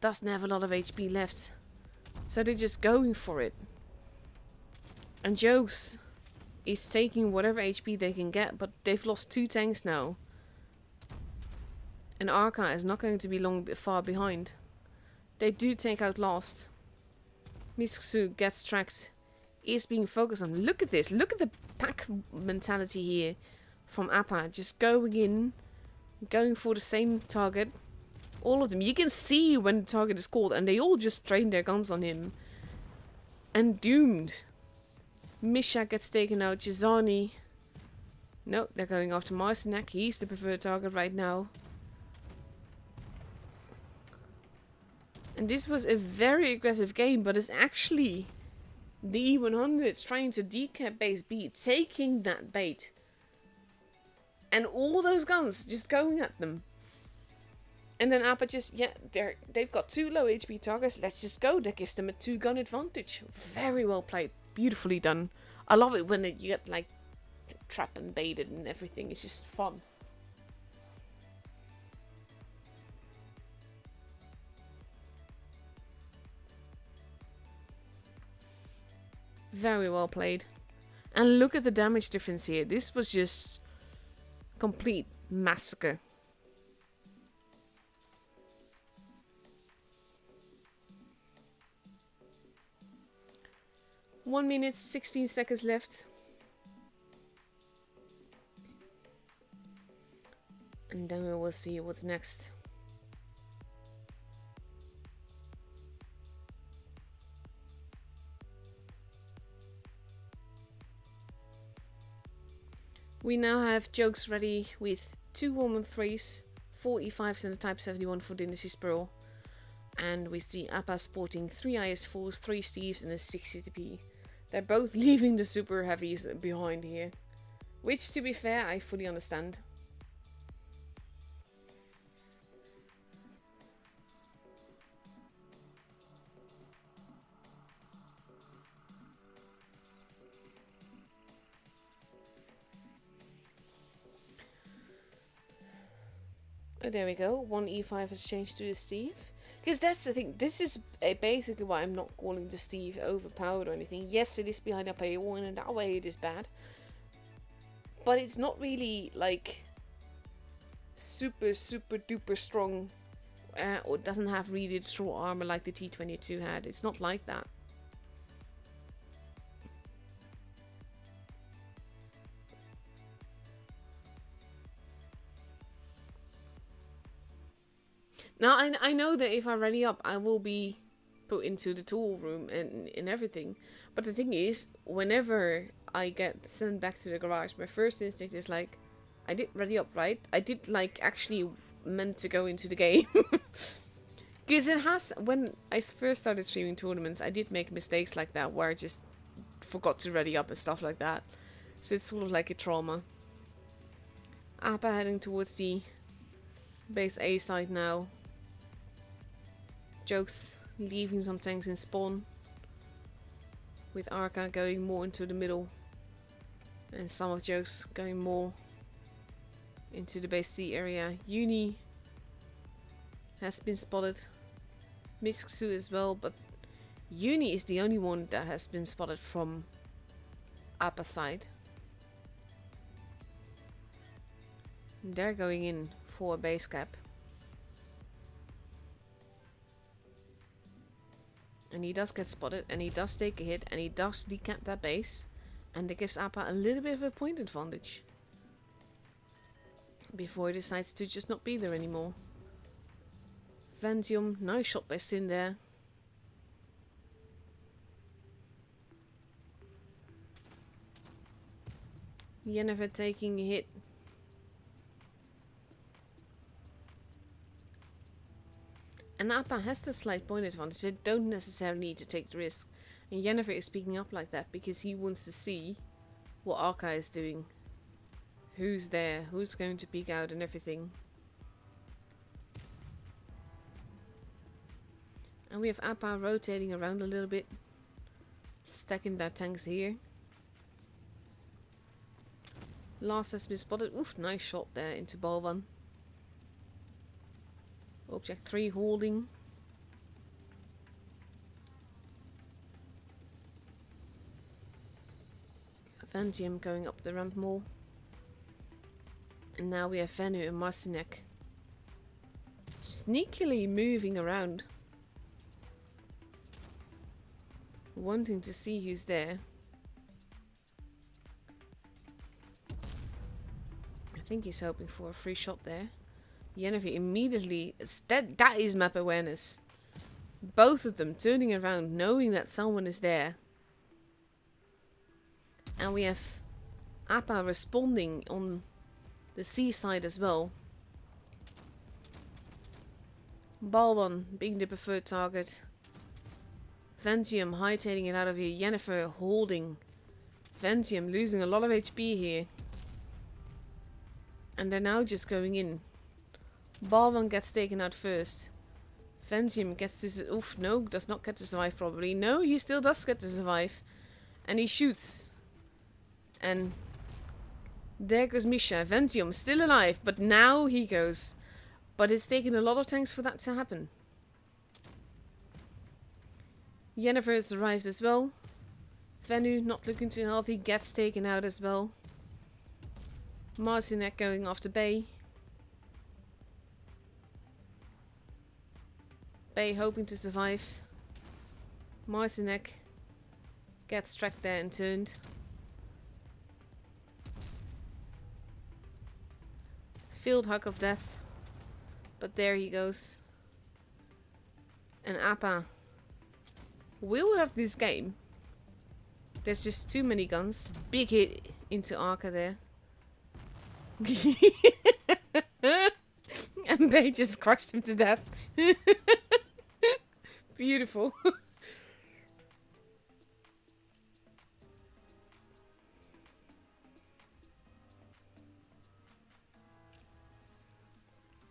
doesn't have a lot of HP left. So they're just going for it. And Jokes is taking whatever HP they can get, but they've lost 2 tanks now. And Arca is not going to be far behind. They do take out last. Mixu gets tracked. Is being focused on. Look at this. Look at the pack mentality here from APPA. Just going in. Going for the same target. All of them. You can see when the target is called. And they all just train their guns on him. And doomed. Misha gets taken out. Jazani. No, they're going after Marcinek. He's the preferred target right now. And this was a very aggressive game. But it's actually the E100s trying to decap base B, taking that bait. And all those guns just going at them. And then APPA just, yeah, they've got 2 low HP targets, let's just go. That gives them a 2-gun advantage. Very well played. Beautifully done. I love it when you get like trap and baited and everything. It's just fun. Very well played. And look at the damage difference here. This was just complete massacre. One minute, 16 seconds left. And then we will see what's next. We now have Jokes ready with 2 113s, 4 E5s and a Type 71 for Dynasty Spiral. And we see APPA sporting 3 IS4s, 3 Steves and a 6 CTP. They're both leaving the super heavies behind here. Which, to be fair, I fully understand. Oh, there we go. 1 E5 has changed to the Steve. Because that's the thing. This is basically why I'm not calling the Steve overpowered or anything. Yes, it is behind a paywall, and in that way it is bad. But it's not really like super duper strong. Or doesn't have really strong armor like the T22 had. It's not like that. Now, I know that if I ready up, I will be put into the tool room and everything. But the thing is, whenever I get sent back to the garage, my first instinct is like, I did ready up, right? I did, like, actually meant to go into the game. Because it has, when I first started streaming tournaments, I did make mistakes like that, where I just forgot to ready up and stuff like that. So it's sort of like a trauma. APPA heading towards the base A side now. Jokes leaving some tanks in spawn. With Arca going more into the middle. And some of Jokes going more into the base C area. Uni has been spotted. Mixu as well, but Uni is the only one that has been spotted from APPA side. They're going in for a base cap. And he does get spotted, and he does take a hit, and he does decap that base. And that gives APPA a little bit of a point advantage. Before he decides to just not be there anymore. Vantium, nice shot by Sin there. Yennefer taking a hit. And APPA has the slight point advantage. They don't necessarily need to take the risk. And Yennefer is speaking up like that because he wants to see what Arca is doing. Who's there, who's going to peek out and everything. And we have APPA rotating around a little bit. Stacking their tanks here. Last has been spotted. Oof, nice shot there into Balvan. Object 3 holding. Vantium going up the ramp more. And now we have Venu and Marcinek sneakily moving around. Wanting to see who's there. I think he's hoping for a free shot there. Yennefer immediately... That is map awareness. Both of them turning around, knowing that someone is there. And we have APPA responding on the seaside as well. Balwan being the preferred target. Vantium hightailing it out of here. Yennefer holding. Vantium losing a lot of HP here. And they're now just going in. Balwan gets taken out first. Vantium gets to... Oof, no, does not get to survive probably. No, he still does get to survive. And he shoots. And there goes Misha. Vantium still alive, but now he goes. But it's taken a lot of tanks for that to happen. Yennefer has arrived as well. Venu, not looking too healthy, gets taken out as well. Marcinek going after Bay. Bay hoping to survive. Marcinek gets tracked there and turned. Field hug of death. But there he goes. And APPA will have this game. There's just too many guns. Big hit into Arca there. And Bay just crushed him to death. Beautiful.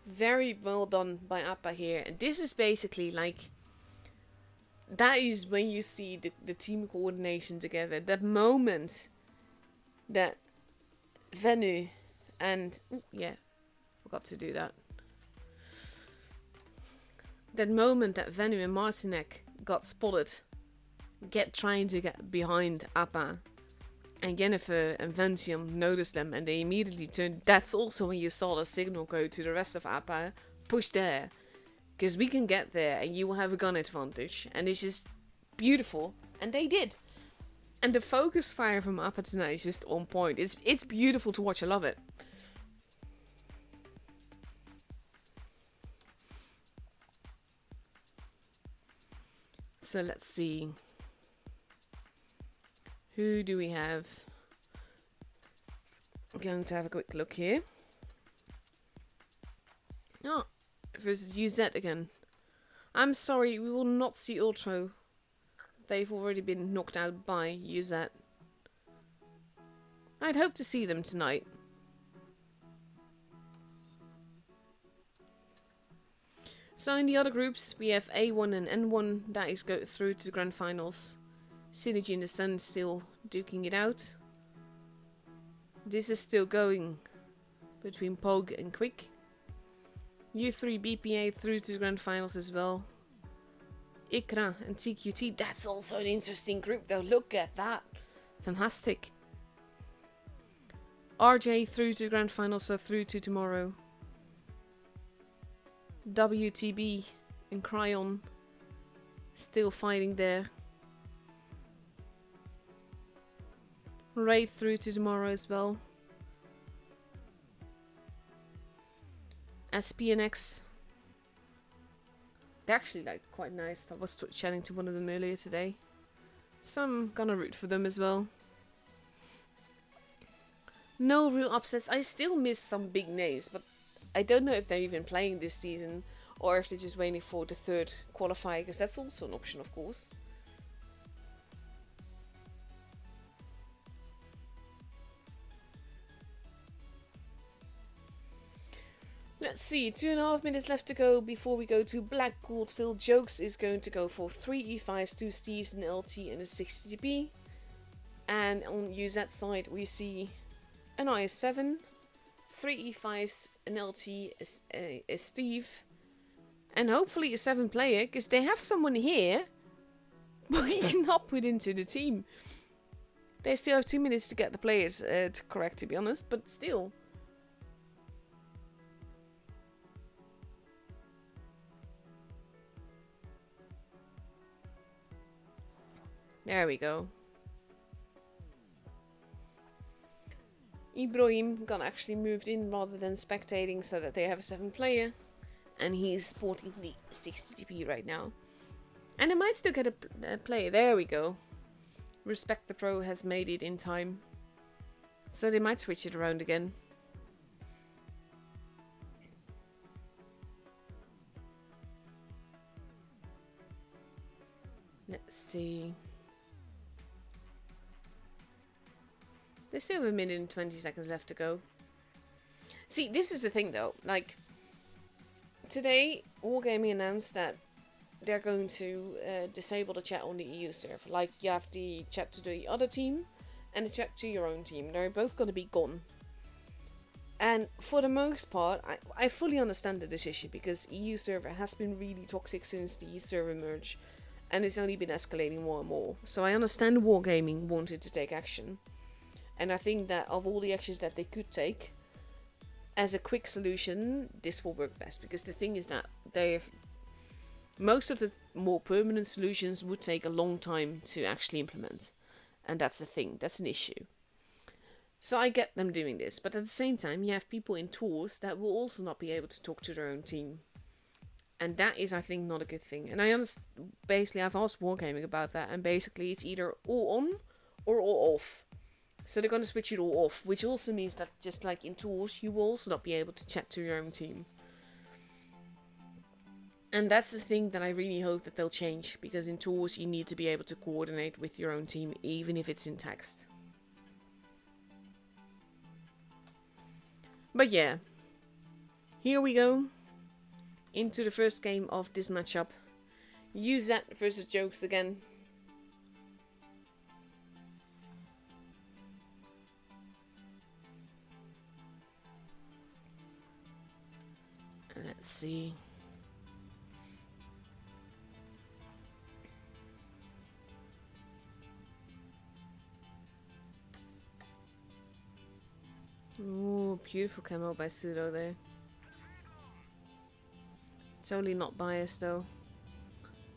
Very well done by APPA here. And this is basically like... That is when you see the team coordination together. That moment that Venu and... Ooh, yeah, forgot to do that. That moment that Venu and Marcinek got spotted. Trying to get behind APPA. And Yennefer and Vantium noticed them and they immediately turned. That's also when you saw the signal go to the rest of APPA. Push there. Because we can get there and you will have a gun advantage. And it's just beautiful. And they did. And the focus fire from APPA tonight is just on point. It's beautiful to watch. I love it. So let's see. Who do we have? I'm going to have a quick look here. Oh, versus UZ again. I'm sorry, we will not see Ultro. They've already been knocked out by UZ. I'd hope to see them tonight. So in the other groups, we have A1 and N1. That is go through to the grand finals. Synergy in the Sun still duking it out. This is still going between Pogue and Quick. U3 BPA through to the grand finals as well. Ikra and TQT. That's also an interesting group though. Look at that. Fantastic. RJ through to the grand final, so through to tomorrow. WTB and Cryon still fighting there. Raid through to tomorrow as well. SPNX. They're actually like quite nice. I was chatting to one of them earlier today. So I'm gonna root for them as well. No real upsets. I still miss some big names, but I don't know if they're even playing this season or if they're just waiting for the third qualifier, because that's also an option, of course. Let's see, 2.5 minutes left to go before we go to Black Goldfield. Jokes is going to go for 3 E5s, 2 Steves, an LT and a 60GP. And on UZ side we see an IS7, 3 E5s, an LT, a Steve, and hopefully a 7 player, because they have someone here, but he's not put into the team. They still have 2 minutes to get the players to correct, to be honest, but still. There we go. Ibrahim got actually moved in rather than spectating so that they have a 7 player. And he's sporting the 60GP right now. And they might still get a player. There we go. Respect the Pro has made it in time. So they might switch it around again. Let's see. There's still 1 minute and 20 seconds left to go. See, this is the thing though. Like, today, Wargaming announced that they're going to disable the chat on the EU server. Like, you have the chat to the other team and the chat to your own team. They're both going to be gone. And for the most part, I fully understand the decision, because EU server has been really toxic since the EU server merge. And it's only been escalating more and more. So I understand Wargaming wanted to take action. And I think that of all the actions that they could take, as a quick solution, this will work best. Because the thing is that most of the more permanent solutions would take a long time to actually implement. And that's the thing, that's an issue. So I get them doing this, but at the same time you have people in tours that will also not be able to talk to their own team. And that is, I think, not a good thing. And I understand, basically I've asked Wargaming about that, and basically it's either all on or all off. So they're going to switch it all off, which also means that just like in tours, you will also not be able to chat to your own team. And that's the thing that I really hope that they'll change, because in tours you need to be able to coordinate with your own team, even if it's in text. But yeah, here we go into the first game of this matchup. UZ versus Jokes again. Let's see. Ooh, beautiful camo by Pseudo there. Totally not biased though.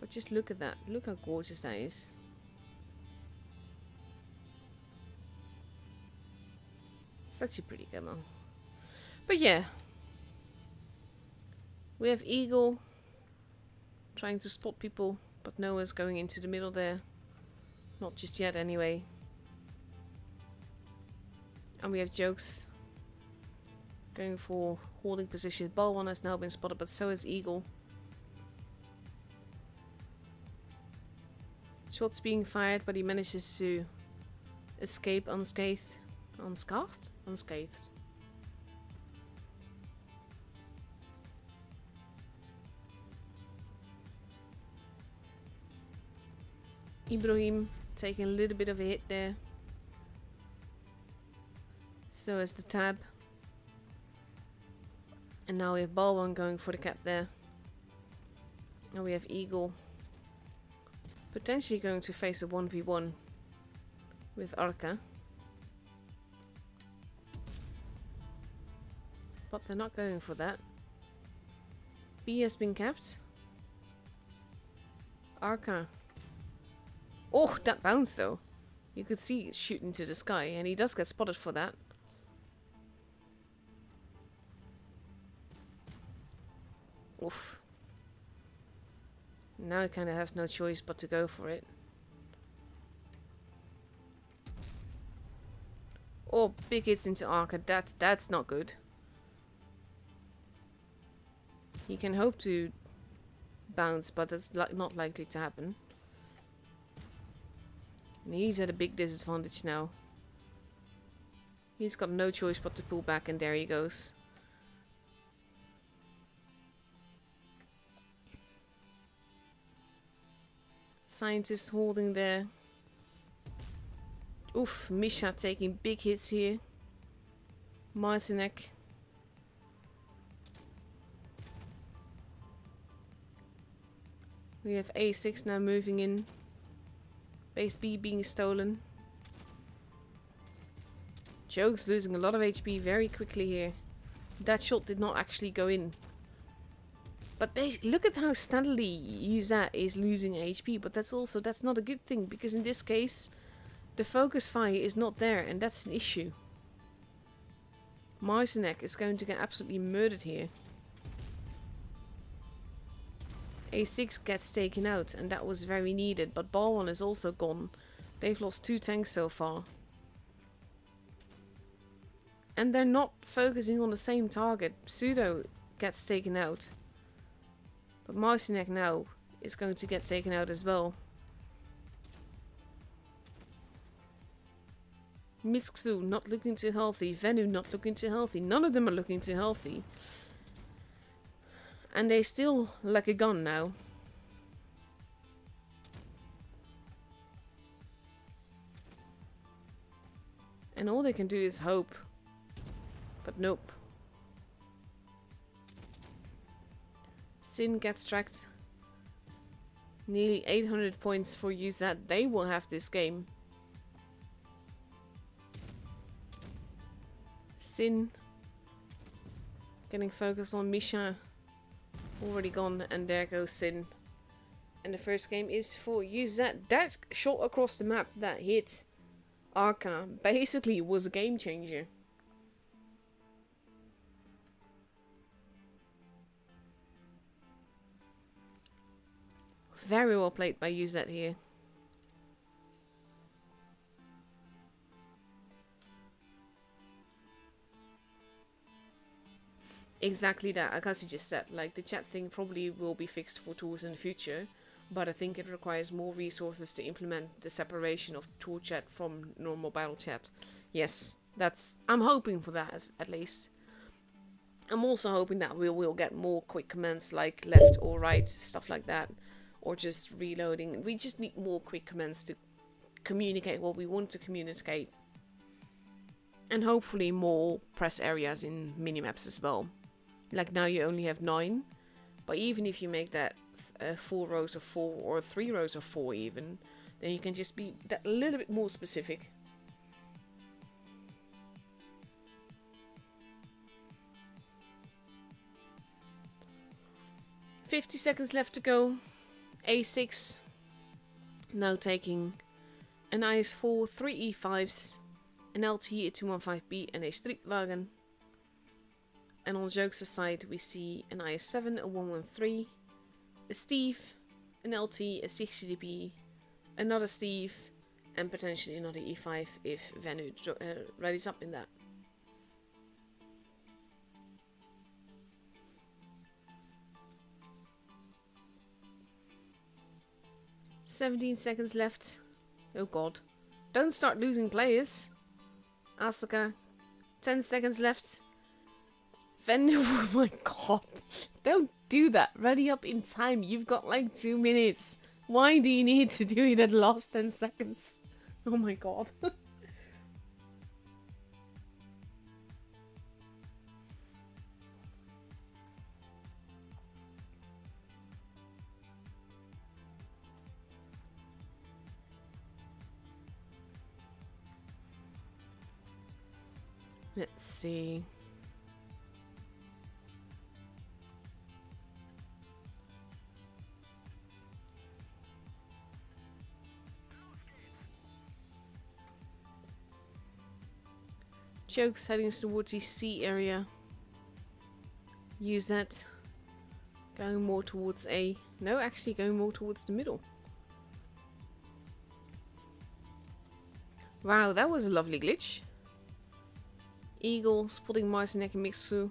But just look at that. Look how gorgeous that is. Such a pretty camo. But yeah. We have Eagle trying to spot people, but Noah's going into the middle there. Not just yet anyway. And we have Jokes going for holding position. Balwan has now been spotted, but so has Eagle. Shots being fired, but he manages to escape unscathed. Unscathed? Unscathed. Ibrahim taking a little bit of a hit there. So is the tab. And now we have Balwan going for the cap there. Now we have Eagle potentially going to face a 1v1 with Arca. but they're not going for that. B has been kept. APPA. Oh, that bounced though. You could see it shoot into the sky, and he does get spotted for that. Oof. Now he kind of has no choice but to go for it. Oh, big hits into APPA. That's not good. He can hope to bounce, but that's not likely to happen. And he's at a big disadvantage now. He's got no choice but to pull back, and there he goes. Scientist holding there. Oof, Misha taking big hits here. Martinek. We have A6 now moving in. Base B being stolen. Joke's losing a lot of HP very quickly here. That shot did not actually go in. But look at how steadily Uzat is losing HP. But that's not a good thing, because in this case the focus fire is not there, and that's an issue. Martinek is going to get absolutely murdered here. A6 gets taken out, and that was very needed, but Balwan is also gone. They've lost 2 tanks so far. And they're not focusing on the same target. Pseudo gets taken out. But Martinek now is going to get taken out as well. Mixu not looking too healthy. Venu not looking too healthy. None of them are looking too healthy. And they still lack a gun now. And all they can do is hope. But nope. Sin gets tracked. Nearly 800 points for Uzat. They will have this game. Sin getting focused on Misha. Already gone, and there goes Sin. And the first game is for Uzat. That shot across the map that hit APPA basically was a game changer. Very well played by Uzat here. Exactly that, Akasi just said, like, the chat thing probably will be fixed for tools in the future, but I think it requires more resources to implement the separation of tool chat from normal battle chat. Yes, I'm hoping for that, at least. I'm also hoping that we will get more quick commands like left or right, stuff like that, or just reloading. We just need more quick commands to communicate what we want to communicate. And hopefully more press areas in minimaps as well. Like now you only have 9, but even if you make that 4 rows of 4 or 3 rows of 4 even, then you can just be that little bit more specific. $50 seconds left to go. A6 now taking an IS4, 3 E5s, an LT, a 215B, and a Strijdwagen. And on jokes aside, we see an IS7, a 113, a Steve, an LT, a 60DB, another Steve, and potentially another E5 if Venu readies up in that. $17 seconds left. Oh god. Don't start losing players. Asuka. 10 seconds left. Venu, oh my god. Don't do that. Ready up in time. You've got like 2 minutes. Why do you need to do it at the last 10 seconds? Oh my god. Let's see. Jokes heading towards the C area. Use that. Going more towards A. No, actually going more towards the middle. Wow, that was a lovely glitch. Eagle spotting Martinek and Mixu.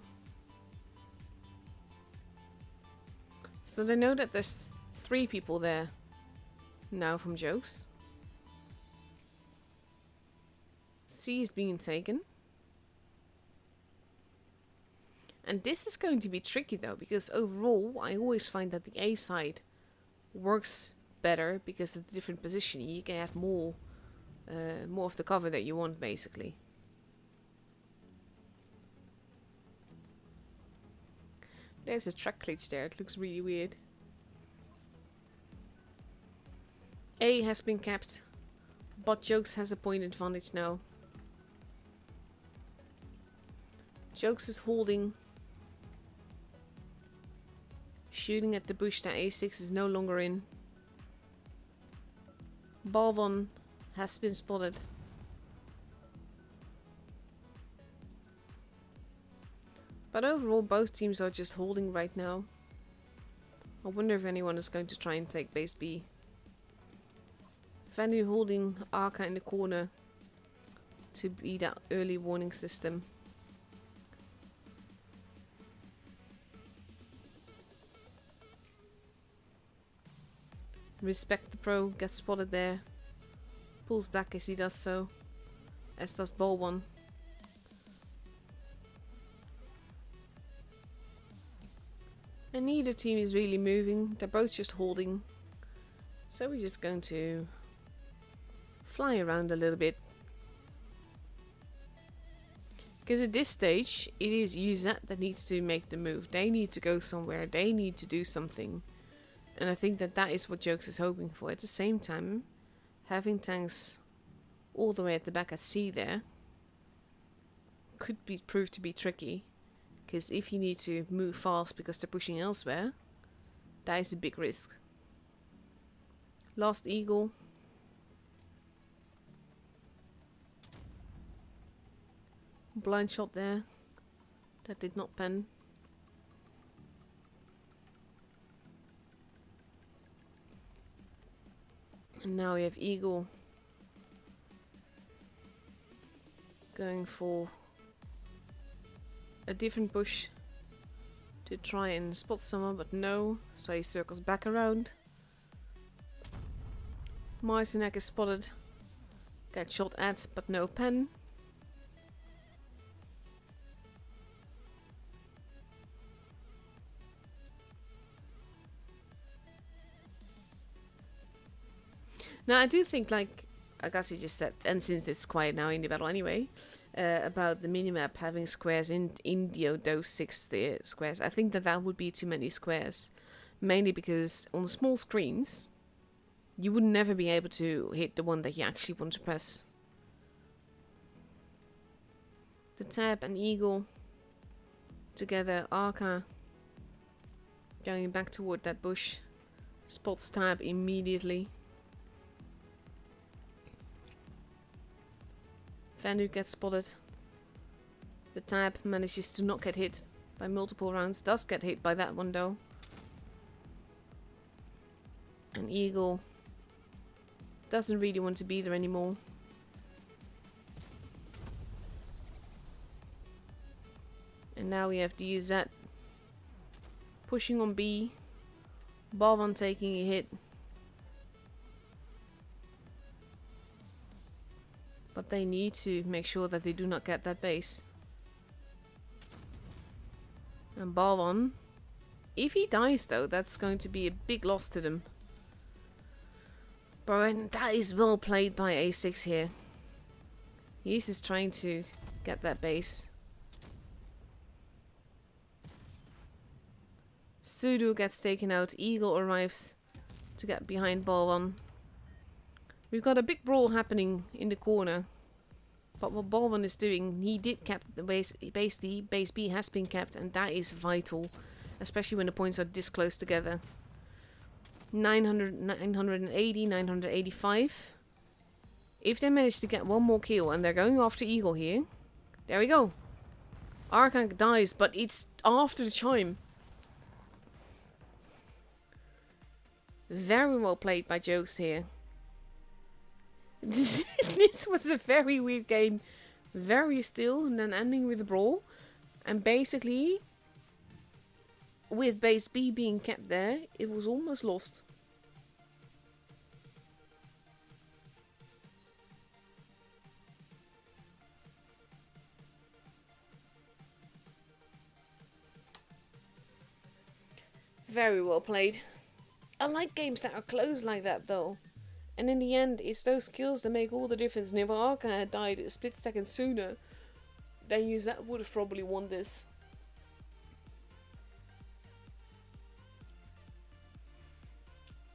So they know that there's 3 people there now from Jokes. C is being taken. And this is going to be tricky though, because overall I always find that the A side works better because of the different positioning. You can have more of the cover that you want, basically. There's a track glitch there, it looks really weird. A has been kept, but Jokes has a point advantage now. Jokes is holding. Shooting at the bush that A6 is no longer in. Balvan has been spotted. But overall both teams are just holding right now. I wonder if anyone is going to try and take base B. Vanny holding Arca in the corner to be that early warning system. Respect the Pro gets spotted there. Pulls back as he does so. As does Ball1. And neither team is really moving. They're both just holding. So we're just going to fly around a little bit. Because at this stage, it is UZ that needs to make the move. They need to go somewhere. They need to do something. And I think that that is what Jokes is hoping for. At the same time, having tanks all the way at the back at C there could prove to be tricky. Because if you need to move fast because they're pushing elsewhere, that is a big risk. Last Eagle. Blind shot there. That did not pen. And now we have Eagle going for a different bush to try and spot someone, but no, so he circles back around. Martinek is spotted, gets shot at, but no pen. Now I do think, like Agassi just said, and since it's quiet now in the battle anyway, about the minimap having squares in those 6 squares. I think that that would be too many squares. Mainly because on small screens, you would never be able to hit the one that you actually want to press. The Tab and Eagle together. Arca going back toward that bush. Spots Tab immediately. Vanu gets spotted. The Tab manages to not get hit by multiple rounds. Does get hit by that one though. And Eagle doesn't really want to be there anymore. And now we have the UZ pushing on B. Balvan taking a hit. But they need to make sure that they do not get that base. And Balvan, if he dies though, that's going to be a big loss to them. But that is well played by A6 here. He's just trying to get that base. Sudo gets taken out. Eagle arrives to get behind Balvan. We've got a big brawl happening in the corner. But what Balvan is doing, he did cap the base. Basically, base B has been capped, and that is vital. Especially when the points are this close together. 900, 980, 985. If they manage to get one more kill, and they're going after Eagle here, There we go. Arkan dies, but it's after the chime. Very well played by Jokes here. This was a very weird game. Very still, and then ending with a brawl. And basically, with base B being kept there, it was almost lost. Very well played. I like games that are close like that though. And in the end, it's those kills that make all the difference. And if Arka had died a split second sooner, then Uzat would have probably won this.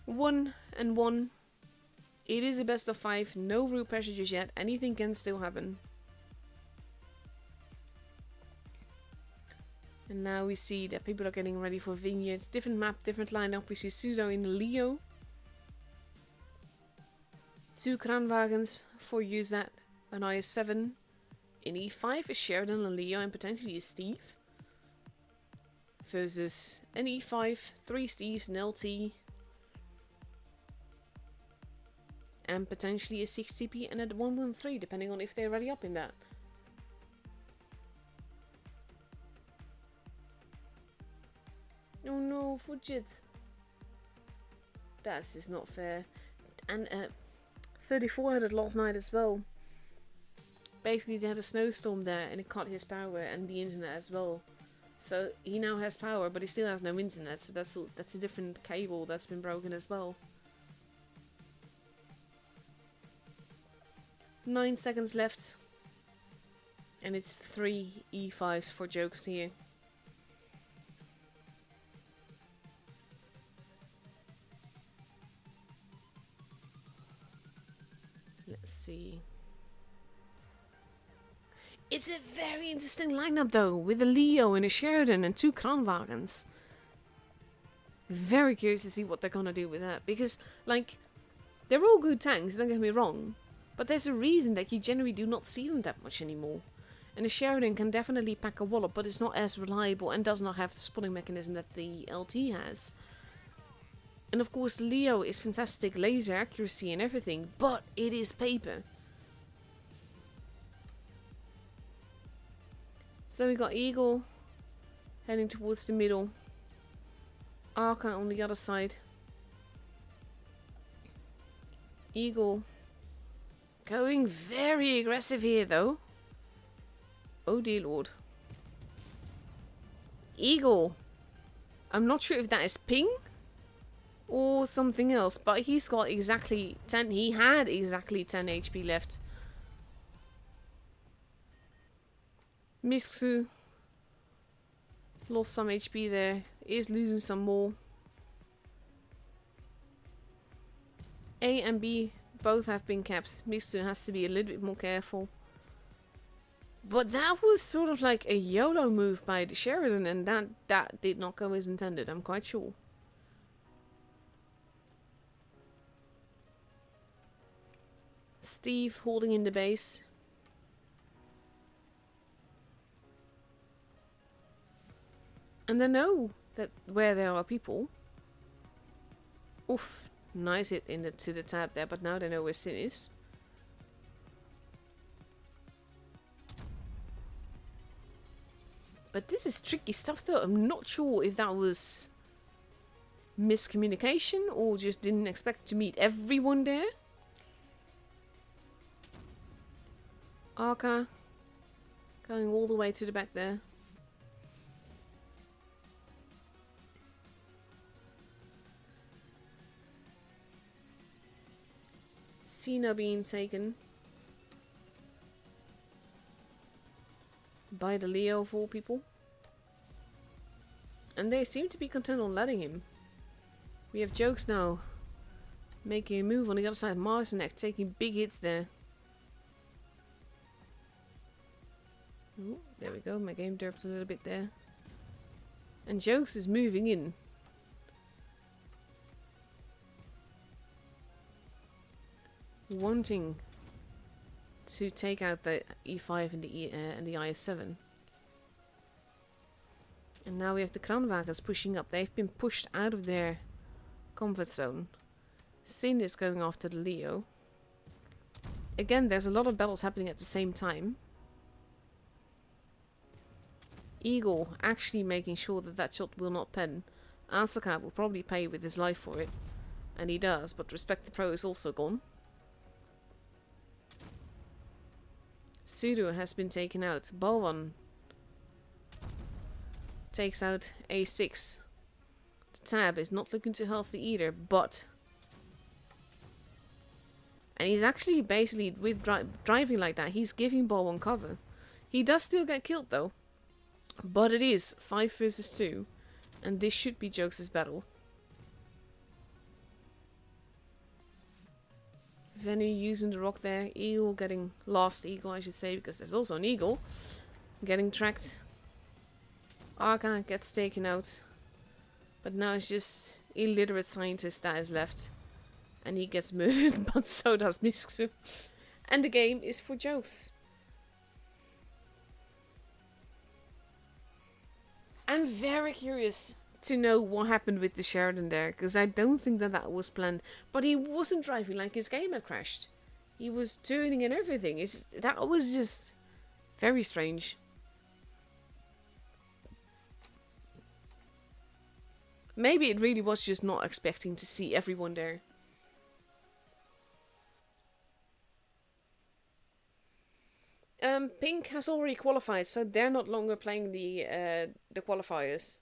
One and one. It is a best of 5. No real pressure just yet. Anything can still happen. And now we see that people are getting ready for Vineyards. Different map, different lineup. We see Sudo in Leo. 2 Kranwagens for Uzat. An IS-7. In E5 is Sheridan and Leo and potentially a Steve. Versus an E5, 3 Steves, an LT. And potentially a 6TP and a 113, depending on if they're already up in that. Oh no, Fudget. That's just not fair. And 34 had it last night as well. Basically, they had a snowstorm there and it cut his power and the internet as well. So he now has power, but he still has no internet. So that's a different cable that's been broken as well. 9 seconds left. And it's 3 E5s for Jokes here. Let's see. It's a very interesting lineup though, with a Leo and a Sheridan and 2 Kranwagens. Very curious to see what they're gonna do with that, because, like, they're all good tanks, don't get me wrong, but there's a reason that you generally do not see them that much anymore. And the Sheridan can definitely pack a wallop, but it's not as reliable and does not have the spotting mechanism that the LT has. And of course, the Leo is fantastic laser accuracy and everything, but it is paper. So we got Eagle heading towards the middle. Arca on the other side. Eagle going very aggressive here though. Oh dear lord. Eagle. I'm not sure if that is ping or something else, but he's got exactly 10. He had exactly 10 HP left. Misksu lost some HP there. Is losing some more. A and B both have been capped. Misksu has to be a little bit more careful. But that was sort of like a YOLO move by the Sheridan, and that did not go as intended, I'm quite sure. Steve holding in the base. And they know that where there are people. Oof, nice hit to the tab there, but now they know where Sin is. But this is tricky stuff though. I'm not sure if that was miscommunication or just didn't expect to meet everyone there. Arca going all the way to the back there. Cena being taken by the Leo of all people. And they seem to be content on letting him. We have Jokes now making a move on the other side. Marcinek taking big hits there. Ooh, there we go. My game derped a little bit there. And Jokes is moving in. Wanting to take out the E5 and the IS7. And now we have the Kranwagens pushing up. They've been pushed out of their comfort zone. Sin is going after the Leo. Again, there's a lot of battles happening at the same time. Eagle actually making sure that that shot will not pen. Asaka will probably pay with his life for it. And he does, but Respect the Pro is also gone. Sudo has been taken out. Balwan takes out A6. The Tab is not looking too healthy either, but... And he's actually basically, with driving like that, he's giving Balwan cover. He does still get killed though. But it is 5 versus 2. And this should be Jokes' battle. Venu using the rock there. Eagle getting... Lost Eagle, I should say, because there's also an Eagle. Getting tracked. Arca gets taken out. But now it's just illiterate scientist that is left. And he gets murdered, but so does Mixu. And the game is for Jokes. I'm very curious to know what happened with the Sheridan there, because I don't think that that was planned. But he wasn't driving like his game had crashed. He was turning and everything. That was just very strange. Maybe it really was just not expecting to see everyone there. Pink has already qualified, so they're not longer playing the qualifiers.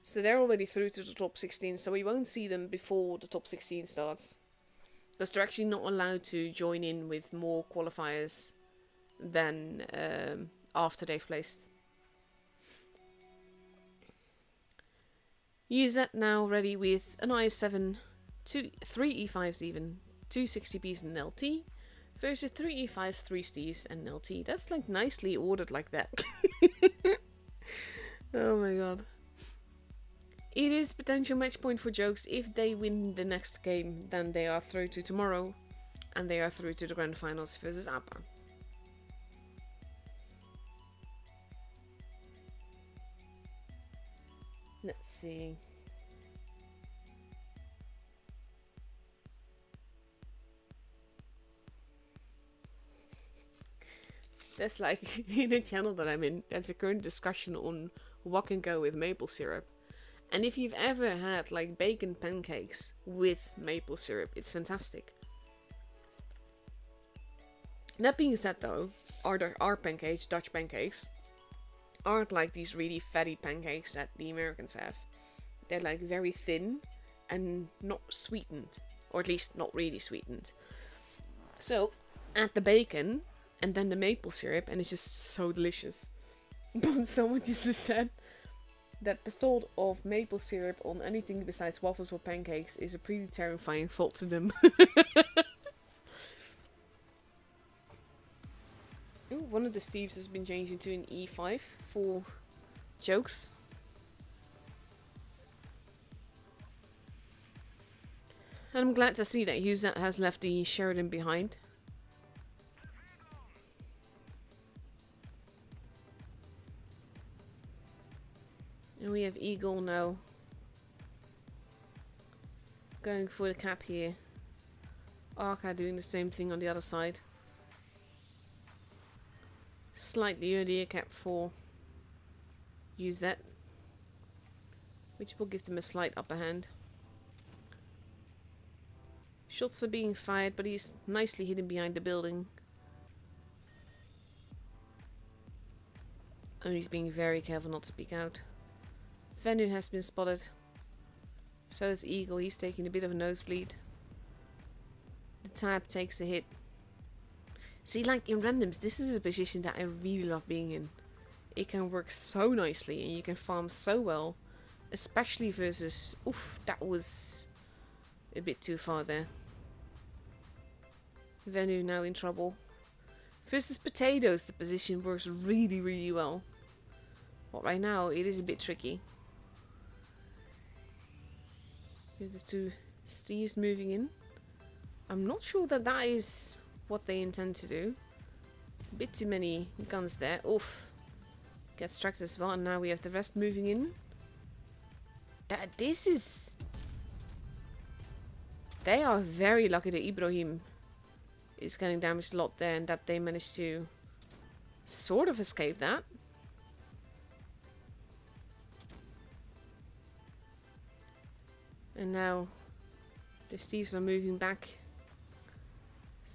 So they're already through to the top 16, so we won't see them before the top 16 starts. Because they're actually not allowed to join in with more qualifiers than after they've placed. UZ now ready with an IS7, 3 E5s even, 2 60Bs and an LT. Versus 3 E5s, 3 Steves and an LT. That's like nicely ordered like that. Oh my god. It is potential match point for Jokes. If they win the next game, then they are through to tomorrow. And they are through to the grand finals versus APPA. Let's see. There's like, in a channel that I'm in, there's a current discussion on what can go with maple syrup. And if you've ever had like bacon pancakes with maple syrup, it's fantastic. That being said though, our pancakes, Dutch pancakes, aren't like these really fatty pancakes that the Americans have. They're like very thin and not sweetened, or at least not really sweetened. So add the bacon and then the maple syrup, and it's just so delicious. But someone just said that the thought of maple syrup on anything besides waffles or pancakes is a pretty terrifying thought to them. Ooh, one of the Steves has been changed into an E5 for Jokes. And I'm glad to see that Huzat has left the Sheridan behind. And we have Eagle now going for the cap here. Arca doing the same thing on the other side. Slightly earlier cap for UZ, which will give them a slight upper hand. Shots are being fired, but he's nicely hidden behind the building. And he's being very careful not to peek out. Venu has been spotted. So is Eagle, he's taking a bit of a nosebleed. The Tab takes a hit. See, like in randoms, this is a position that I really love being in. It can work so nicely and you can farm so well. Especially versus... Oof, that was a bit too far there. Venu now in trouble. Versus potatoes, the position works really, really well. But right now, it is a bit tricky. Here's the two Steves moving in. I'm not sure that that is what they intend to do. Bit too many guns there. Oof. Gets tracked as well, and now we have the rest moving in. This is... They are very lucky that Ibrahim is getting damaged a lot there, and that they managed to sort of escape that. And now the Steves are moving back.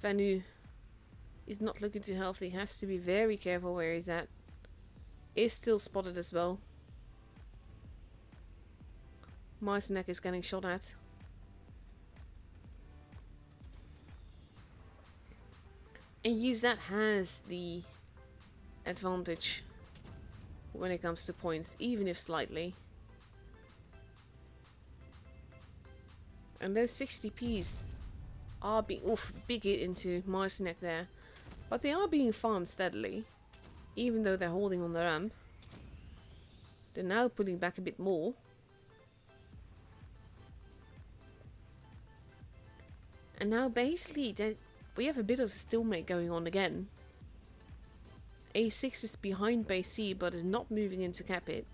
Vanu is not looking too healthy. Has to be very careful where he's at. Is still spotted as well. Martinek is getting shot at. And yes, that has the advantage when it comes to points, even if slightly. And those 60Ps are being... Oof, big hit into Martinek there. But they are being farmed steadily. Even though they're holding on the ramp. They're now putting back a bit more. And now basically we have a bit of stalemate going on again. A6 is behind base C but is not moving in to cap it.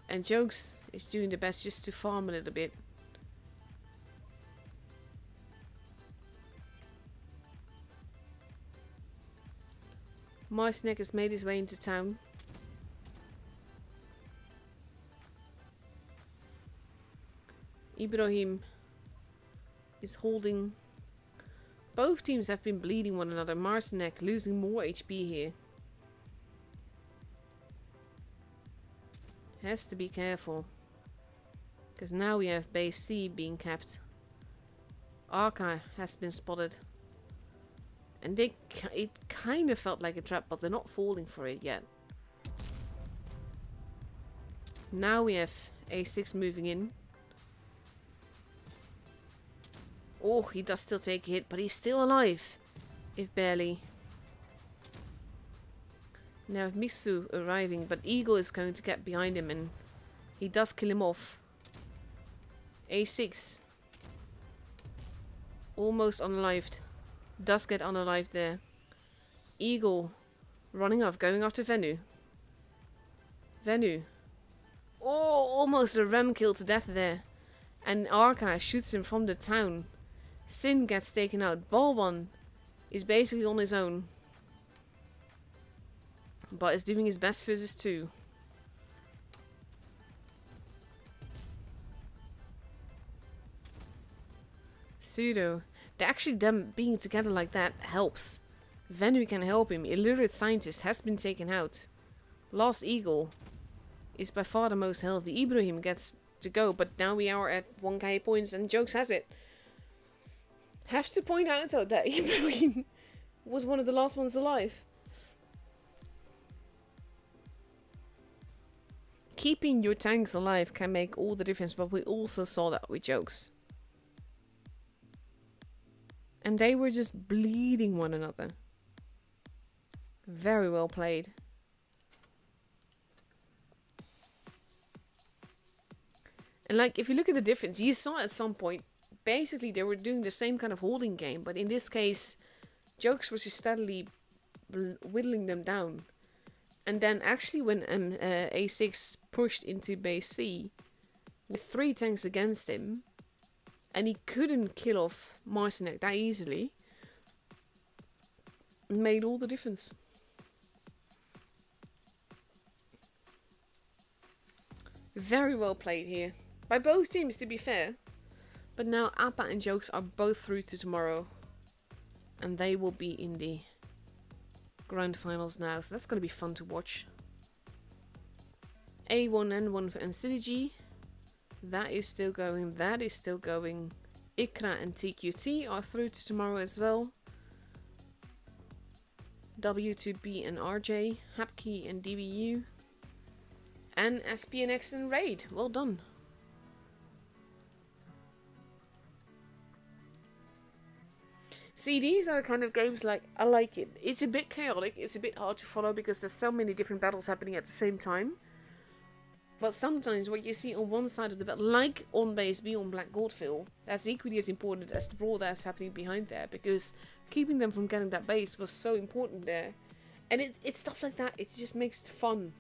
And Jokes is doing the best just to farm a little bit. Martinek has made his way into town. Ibrahim is holding. Both teams have been bleeding one another. Martinek losing more HP here. Has to be careful. Because now we have base C being capped. APPA has been spotted. And it kind of felt like a trap, but they're not falling for it yet. Now we have A6 moving in. Oh, he does still take a hit, but he's still alive. If barely. Now Misu arriving, but Eagle is going to get behind him and he does kill him off. A6. Almost unalived. Does get unalived there. Eagle running off, going after Venu. Venu. Oh, almost a ram kill to death there. And APPA shoots him from the town. Sin gets taken out. Balwan is basically on his own. But is doing his best versus 2. Pseudo. Actually, them being together like that helps. Venu can help him. Illiterate Scientist has been taken out. Lost Eagle is by far the most healthy. Ibrahim gets to go, but now we are at 1k points and Jokes has it. Have to point out though that Ibrahim was one of the last ones alive. Keeping your tanks alive can make all the difference, but we also saw that with Jokes. And they were just bleeding one another. Very well played. And like, if you look at the difference, you saw at some point, basically they were doing the same kind of holding game. But in this case, Jokes was just steadily whittling them down. And then actually when A6 pushed into base C, with 3 tanks against him, and he couldn't kill off Martinek that easily, made all the difference. Very well played here. By both teams, to be fair. But now APPA and Jokes are both through to tomorrow. And they will be in the grand finals now. So that's going to be fun to watch. A1N1 and Synergy. That is still going. That is still going. Ikra and TQT are through to tomorrow as well. W2B and RJ. Hapkey and DBU. And SPNX and Raid. Well done. See, these are the kind of games like, I like it. It's a bit chaotic. It's a bit hard to follow because there's so many different battles happening at the same time. But sometimes what you see on one side of the battle, like on base B on Black Goldfield, that's equally as important as the brawl that's happening behind there. Because keeping them from getting that base was so important there. And it's stuff like that, it just makes it fun.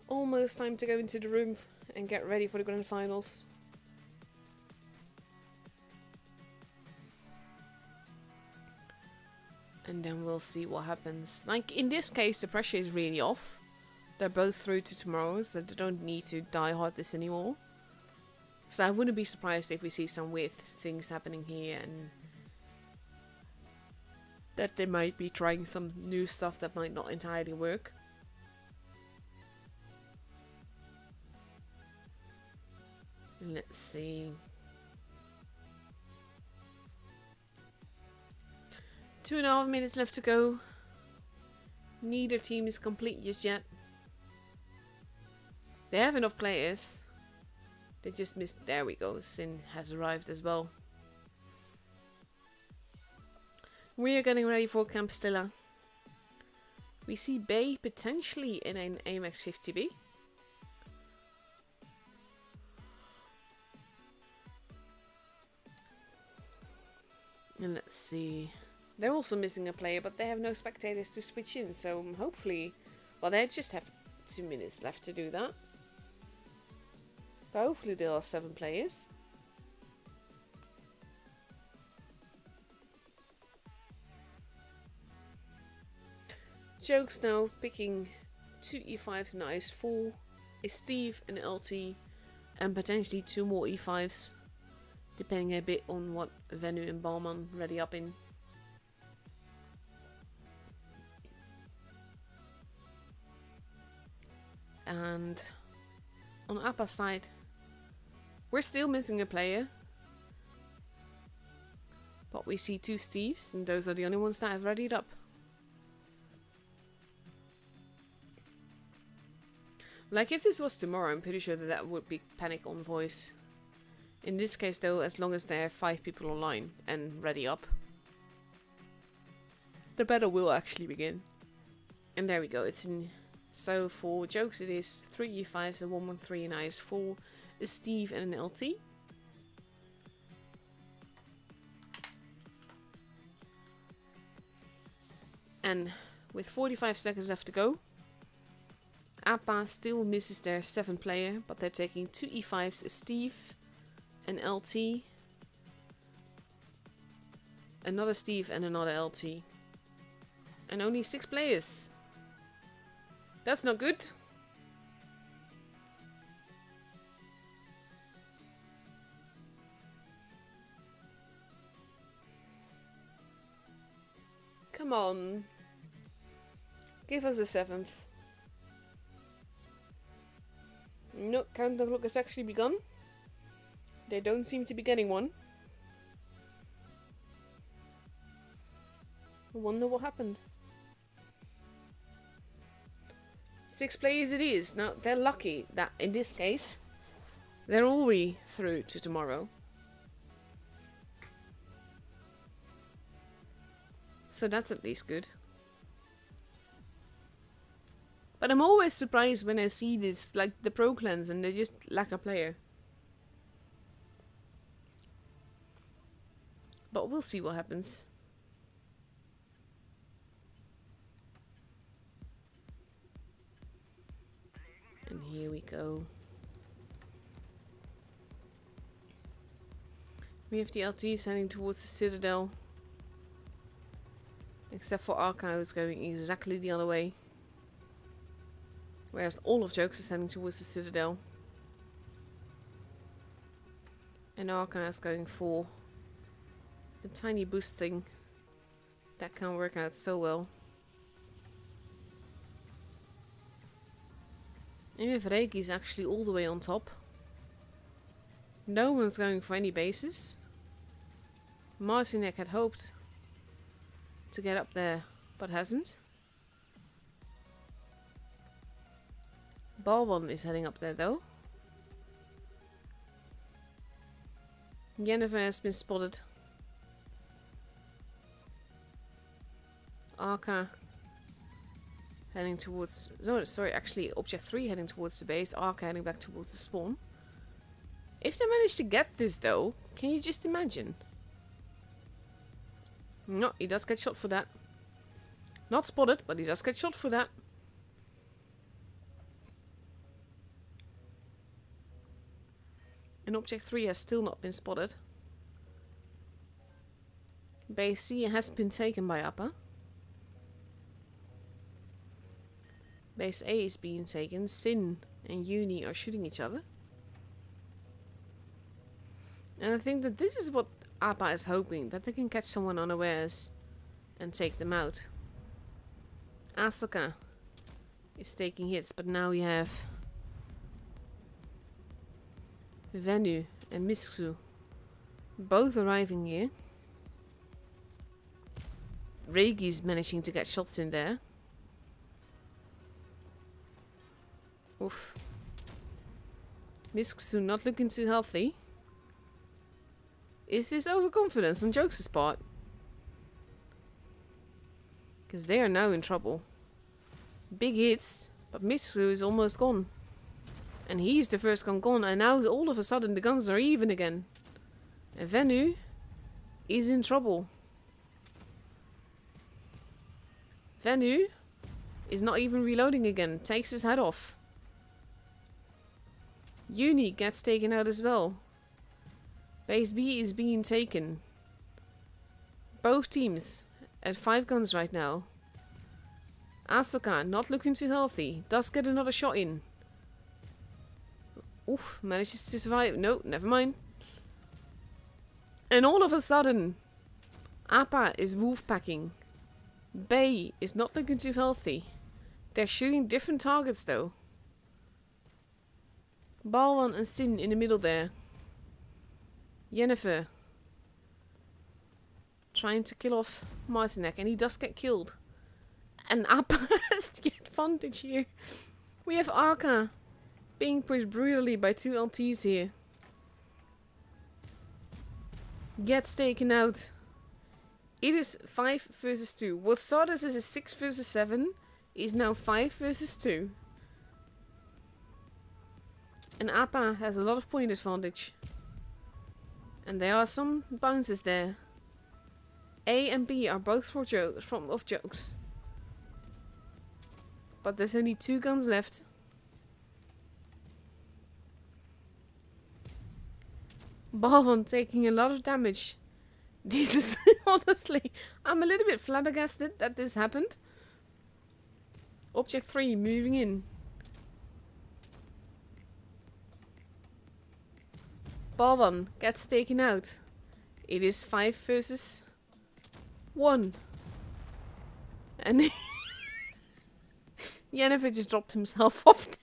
Almost time to go into the room and get ready for the grand finals. And then we'll see what happens. Like, in this case, the pressure is really off. They're both through to tomorrow, so they don't need to die hard this anymore. So I wouldn't be surprised if we see some weird things happening here, and that they might be trying some new stuff that might not entirely work. Let's see. 2.5 minutes left to go. Neither team is complete just yet. They have enough players. They just missed. There we go. Sin has arrived as well. We are getting ready for Camp Stella. We see Bay potentially in an AMX 50B. And let's see. They're also missing a player, but they have no spectators to switch in, so hopefully... Well, they just have 2 minutes left to do that. But hopefully they'll have 7 players. Jokes now picking 2 E5s and IS4. Is Steve and LT, and potentially 2 more E5s. Depending a bit on what Venu and Ballman ready up in. And on APPA side, we're still missing a player. But we see 2 Steves, and those are the only ones that have readied up. Like, if this was tomorrow, I'm pretty sure that that would be panic on voice. In this case though, as long as there are 5 people online and ready up, the battle will actually begin. And there we go, it's in... So for jokes it is 3 E5s, a 113 and IS4, a Steve and an LT. And with 45 seconds left to go, APPA still misses their 7th player, but they're taking 2 E5s, a Steve, an LT, another Steve and another LT. And only 6 players. That's not good. Come on. Give us a 7th. No, countdown clock has actually begun. They don't seem to be getting one. I wonder what happened. 6 players it is. Now, they're lucky that in this case, they're already through to tomorrow. So that's at least good. But I'm always surprised when I see this, like the pro clans, and they just lack a player. But we'll see what happens. And here we go. We have the LTs heading towards the Citadel. Except for Arca, who's going exactly the other way. Whereas all of Jokes is heading towards the Citadel. And Arca is going for a tiny boost thing. That can work out so well. And if Reiki's actually all the way on top. No one's going for any bases. Marcinek had hoped to get up there, but hasn't. Balbon is heading up there though. Jennifer has been spotted. Arca heading towards... No, sorry, actually object 3 heading towards the base, Arca heading back towards the spawn. If they manage to get this though, can you just imagine? No, he does get shot for that. Not spotted, but he does get shot for that. And object 3 has still not been spotted. Base C has been taken by APPA. Base A is being taken. Sin and Uni are shooting each other. And I think that this is what APPA is hoping. That they can catch someone unawares and take them out. Asuka is taking hits, but now we have Venu and Mitsu both arriving here. Reigi's managing to get shots in there. Oof. Mitsu not looking too healthy. Is this overconfidence on Jokes' part? Because they are now in trouble. Big hits, but Mitsu is almost gone. And he's the first gun gone, and now all of a sudden the guns are even again. And Venu is in trouble. Venu is not even reloading again, takes his head off. Uni gets taken out as well. Base B is being taken. Both teams at 5 guns right now. Asuka not looking too healthy, does get another shot in. Oof, manages to survive. No, never mind. And all of a sudden, APPA is wolf packing. Bay is not looking too healthy. They're shooting different targets though. Balwan and Sin in the middle there. Yennefer trying to kill off Martinek, and he does get killed. And APPA has the advantage here. We have Arca being pushed brutally by 2 LTs here. Gets taken out. It is 5 versus 2. What started as a 6 versus 7 is now 5 versus 2. And APPA has a lot of point advantage. And there are some bounces there. A and B are both for Jokes. But there's only 2 guns left. Balvan taking a lot of damage. This is honestly, I'm a little bit flabbergasted that this happened. Object 3 moving in. Balvan gets taken out. It is 5 versus 1. And Yennefer just dropped himself off there.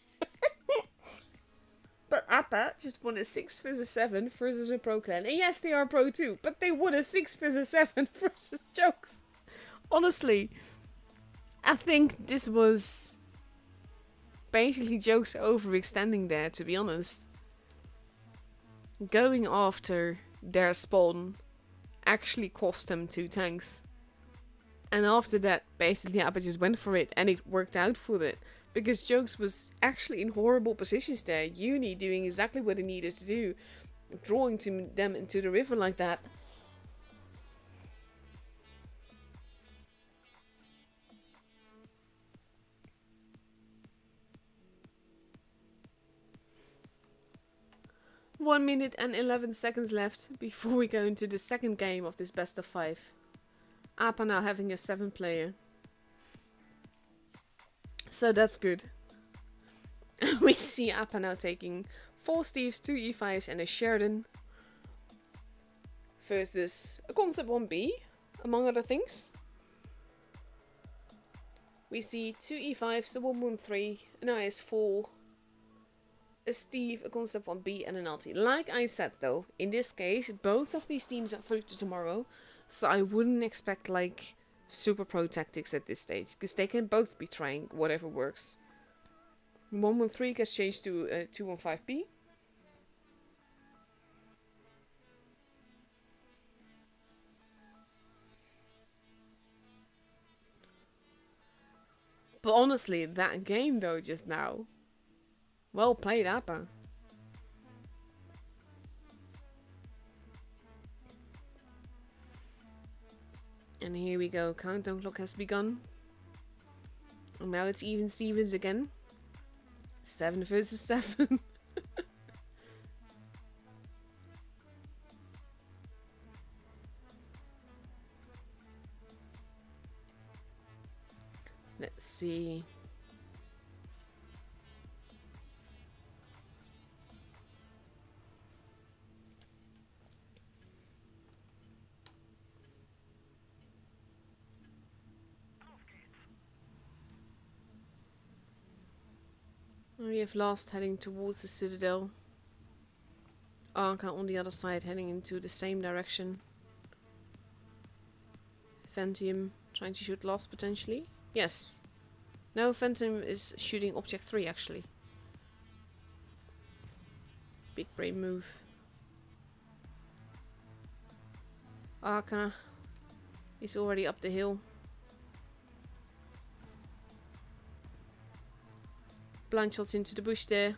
But APPA just won a 6 versus 7 versus a pro clan. And yes, they are pro too, but they won a 6 versus 7 versus Jokes. Honestly, I think this was basically Jokes overextending there, to be honest. Going after their spawn actually cost them 2 tanks. And after that, basically APPA just went for it, and it worked out for it. Because Jokes was actually in horrible positions there. Uni doing exactly what he needed to do. Drawing them into the river like that. One minute and 11 seconds left before we go into the second game of this best of 5. APPA now having a 7 player. So that's good. We see APPA now taking 4 Steves, 2 E5s and a Sheridan. Versus a Concept 1B, among other things. We see 2 E5s, the 113, an IS4, a Steve, a Concept 1B and an LT. Like I said though, in this case, both of these teams are through to tomorrow. So I wouldn't expect like super pro tactics at this stage, because they can both be trying whatever works. 113 gets changed to 215B. But honestly, that game though just now. Well played, APPA. And here we go. Countdown clock has begun. And now it's even Stevens again. 7 versus 7. Let's see. We have Last heading towards the Citadel. Arca on the other side heading into the same direction. Phantom trying to shoot Last potentially. Yes. No, Phantom is shooting Object 3 actually. Big brain move. Arca is already up the hill. Blind shots into the bush there.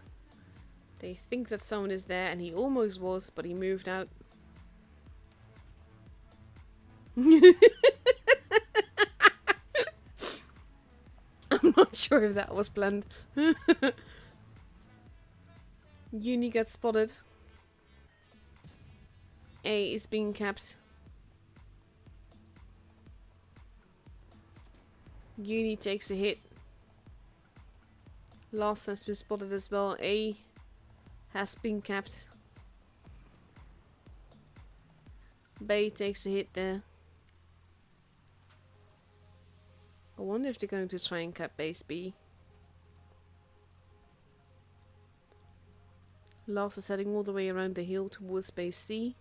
They think that someone is there, and he almost was, but he moved out. I'm not sure if that was planned. Uni gets spotted. A is being capped. Uni takes a hit. Last has been spotted as well. A has been capped. B takes a hit there. I wonder if they're going to try and cap base B. Last is heading all the way around the hill towards base C.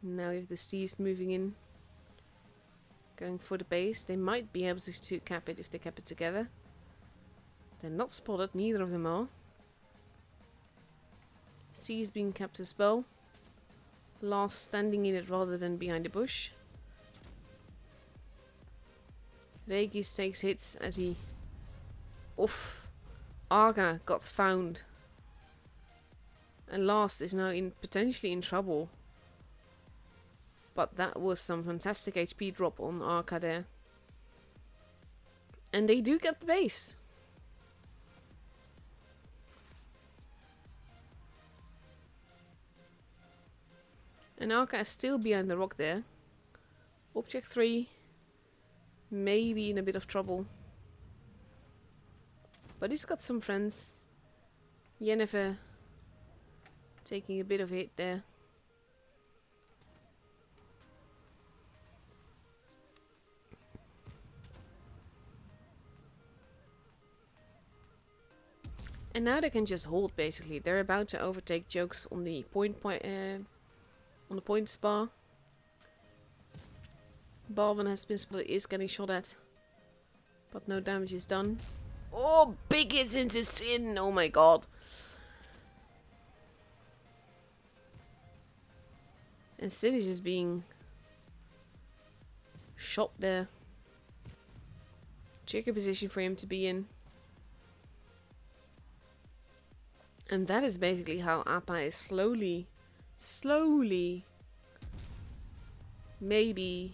Now if the Steve's moving in. Going for the base. They might be able to cap it if they cap it together. They're not spotted, neither of them are. C is being capped as well. Last standing in it rather than behind the bush. Regis takes hits as he... Oof. Arga got found. And Last is now potentially in trouble. But that was some fantastic HP drop on Arca there. And they do get the base. And Arca is still behind the rock there. Object 3 may be in a bit of trouble. But he's got some friends. Yennefer taking a bit of a hit there. And now they can just hold basically. They're about to overtake Jokes on the points bar. Balvin has been spotted, is getting shot at. But no damage is done. Oh, big hits into Sin! Oh my god. And Sin is just being shot there. Tricky position for him to be in. And that is basically how APPA is slowly, maybe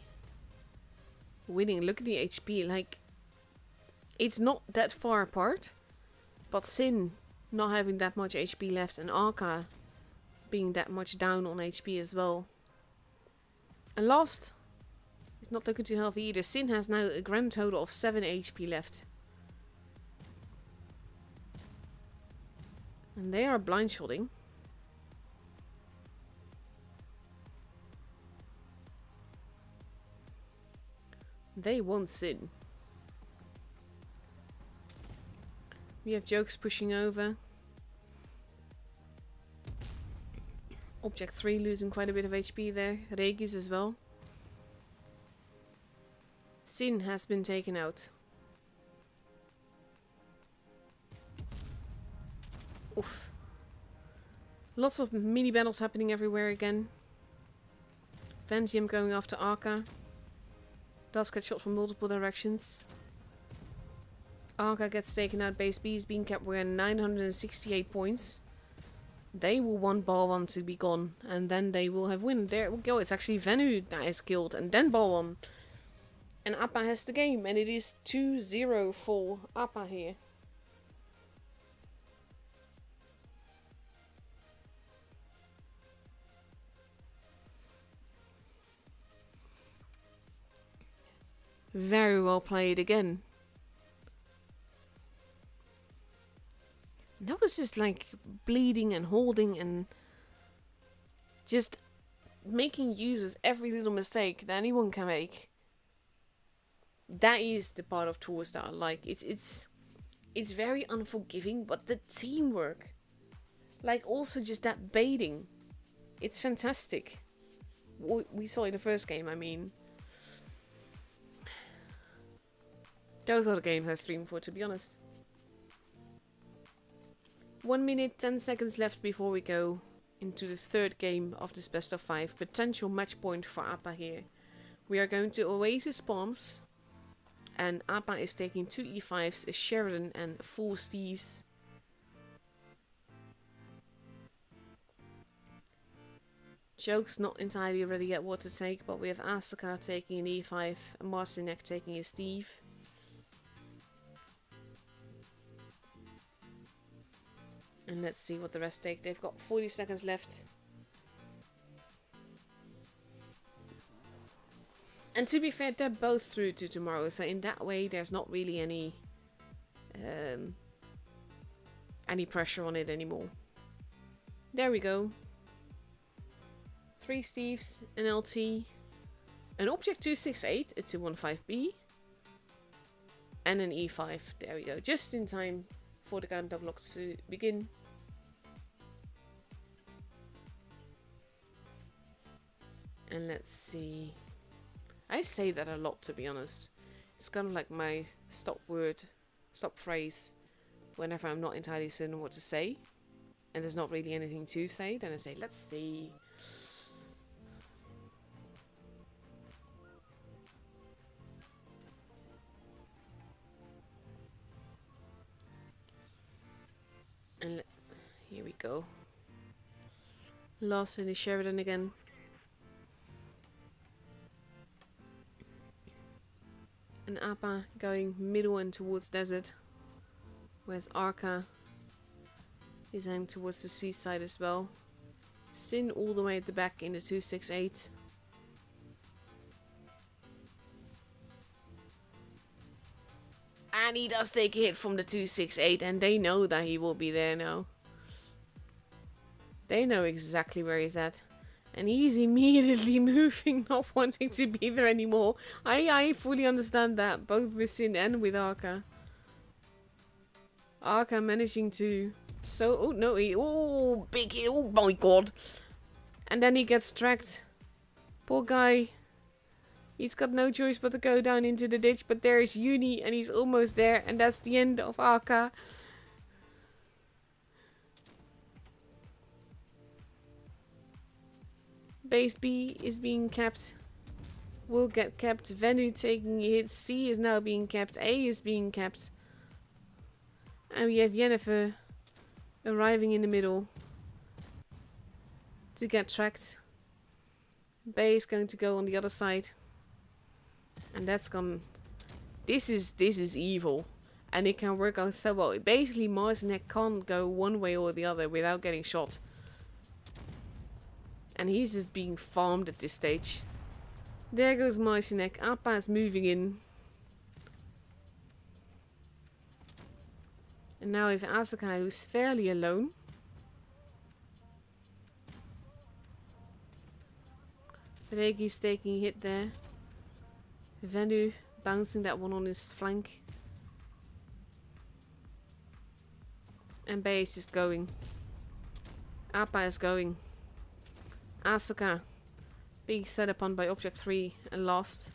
winning. Look at the HP, like, it's not that far apart, but Sin not having that much HP left and Arca being that much down on HP as well. And Last is not looking too healthy either. Sin has now a grand total of 7 HP left. And they are blind shotting. They want Sin. We have Jokes pushing over. Object 3 losing quite a bit of HP there. Regis as well. Sin has been taken out. Oof. Lots of mini battles happening everywhere again. Phantom going after Arca. does get shot from multiple directions. APPA gets taken out. Base B is being kept. We're at 968 points. They will want ball 1 to be gone. And then they will have win. There we go. It's actually Venu that is killed. And then ball 1. And APPA has the game. And it is 2-0 for APPA here. Very well played again. That was just like bleeding and holding and just making use of every little mistake that anyone can make. That is the part of tours that I like. It's very unforgiving, but the teamwork, like also just that baiting, it's fantastic. What we saw in the first game, I mean. Those are the games I stream for, to be honest. 1 minute, 10 seconds left before we go into the third game of this best of 5. Potential match point for APPA here. We are going to away to Spawns. And APPA is taking 2 E5s, a Sheridan and 4 Steves. Joke's not entirely ready yet what to take, but we have Asuka taking an E5, and Marcinek taking a Steve. And let's see what the rest take. They've got 40 seconds left. And to be fair, they're both through to tomorrow. So in that way, there's not really any pressure on it anymore. There we go. 3 Steves, an LT, an Object 268, a 215B, and an E5. There we go. Just in time for the countdown block to begin. And let's see. I say that a lot, to be honest. It's kind of like my stop phrase whenever I'm not entirely certain what to say and there's not really anything to say. Then I say, let's see. And here we go. Lost in the Sheridan again. And APPA going middle and towards desert. Whereas Arca is heading towards the seaside as well. Sin all the way at the back in the 268. And he does take a hit from the 268, and they know that he will be there now. They know exactly where he's at. And he's immediately moving, not wanting to be there anymore. I fully understand that, both with Sin and with Arca. Arca managing to... So, oh no, big hit, oh my god. And then he gets tracked. Poor guy. He's got no choice but to go down into the ditch, but there is Uni, and he's almost there, and that's the end of Arca. Base B is being kept. Will get kept. Venu taking a hit. C is now being kept. A is being kept. And we have Yennefer arriving in the middle to get tracked. B is going to go on the other side. And that's gone. This is evil. And it can work out so well. Basically, Marcinek can't go one way or the other without getting shot. And he's just being farmed at this stage. There goes Marcinek. APPA is moving in. And now we have Asuka, who's fairly alone. Regi's taking a hit there. Venu bouncing that one on his flank. And Bay is just going. APPA is going. Asuka being set upon by Object 3 and lost.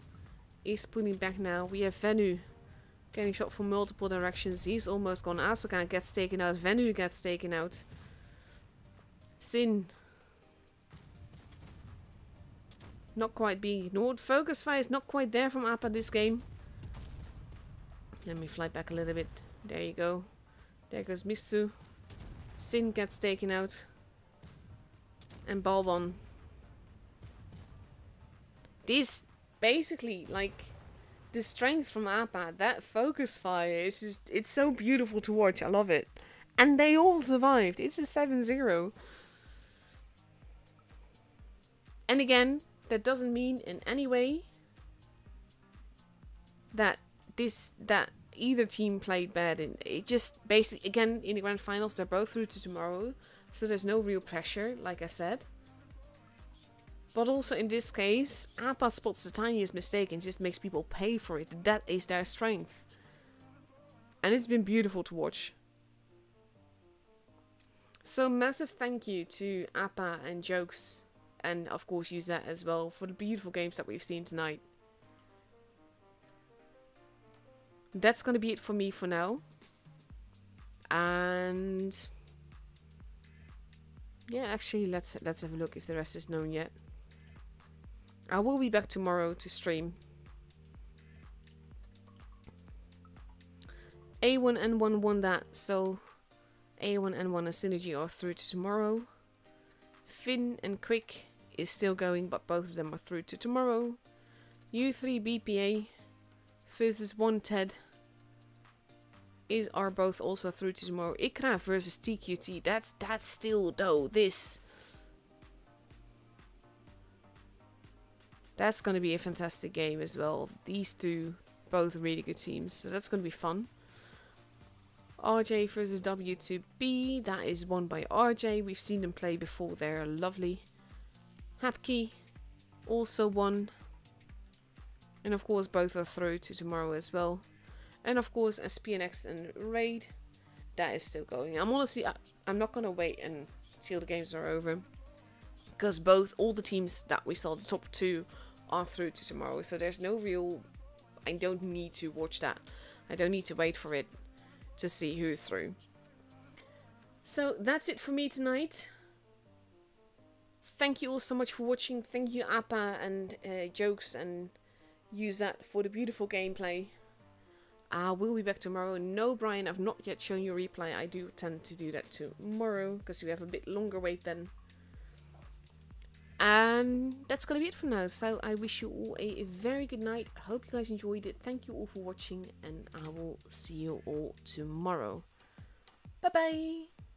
He's pulling back now. We have Venu getting shot from multiple directions. He's almost gone. Asuka gets taken out. Venu gets taken out. Sin. not quite being ignored. Focus fire is not quite there from APPA this game. Let me fly back a little bit. There you go. There goes Misu. Sin gets taken out. And Balbon. This basically, like, the strength from APPA, that focus fire is just, it's so beautiful to watch. I love it. And they all survived. It's a 7-0. And again, that doesn't mean in any way that either team played bad. And it just basically, again, in the grand finals, they're both through to tomorrow. So there's no real pressure, like I said. But also in this case, APPA spots the tiniest mistake and just makes people pay for it. That is their strength. And it's been beautiful to watch. So massive thank you to APPA and Jokes, and of course use that as well, for the beautiful games that we've seen tonight. That's gonna be it for me for now. And yeah, actually let's have a look if the rest is known yet. I will be back tomorrow to stream. A1N1 won that, so A1N1 and Synergy are through to tomorrow. Finn and Quick is still going, but both of them are through to tomorrow. U3 BPA versus 1 Ted are both also through to tomorrow. Ikra versus TQT. That's still though that's gonna be a fantastic game as well. These two, both really good teams, so that's gonna be fun. RJ versus W2B, that is won by RJ. We've seen them play before, they're lovely. Hapki also won. And of course both are through to tomorrow as well. And of course SPNX and Raid, that is still going. I'm not gonna wait until the games are over, because all the teams that we saw, the top 2, are through to tomorrow. So there's no real, I don't need to watch that. I don't need to wait for it to see who's through. So that's it for me tonight. Thank you all so much for watching. Thank you APPA and Jokes and Use That for the beautiful gameplay. I will be back tomorrow. No, Brian, I've not yet shown you a replay. I do tend to do that tomorrow because we have a bit longer wait then. And that's gonna be it for now. So I wish you all a very good night. I hope you guys enjoyed it. Thank you all for watching, and I will see you all tomorrow. Bye bye.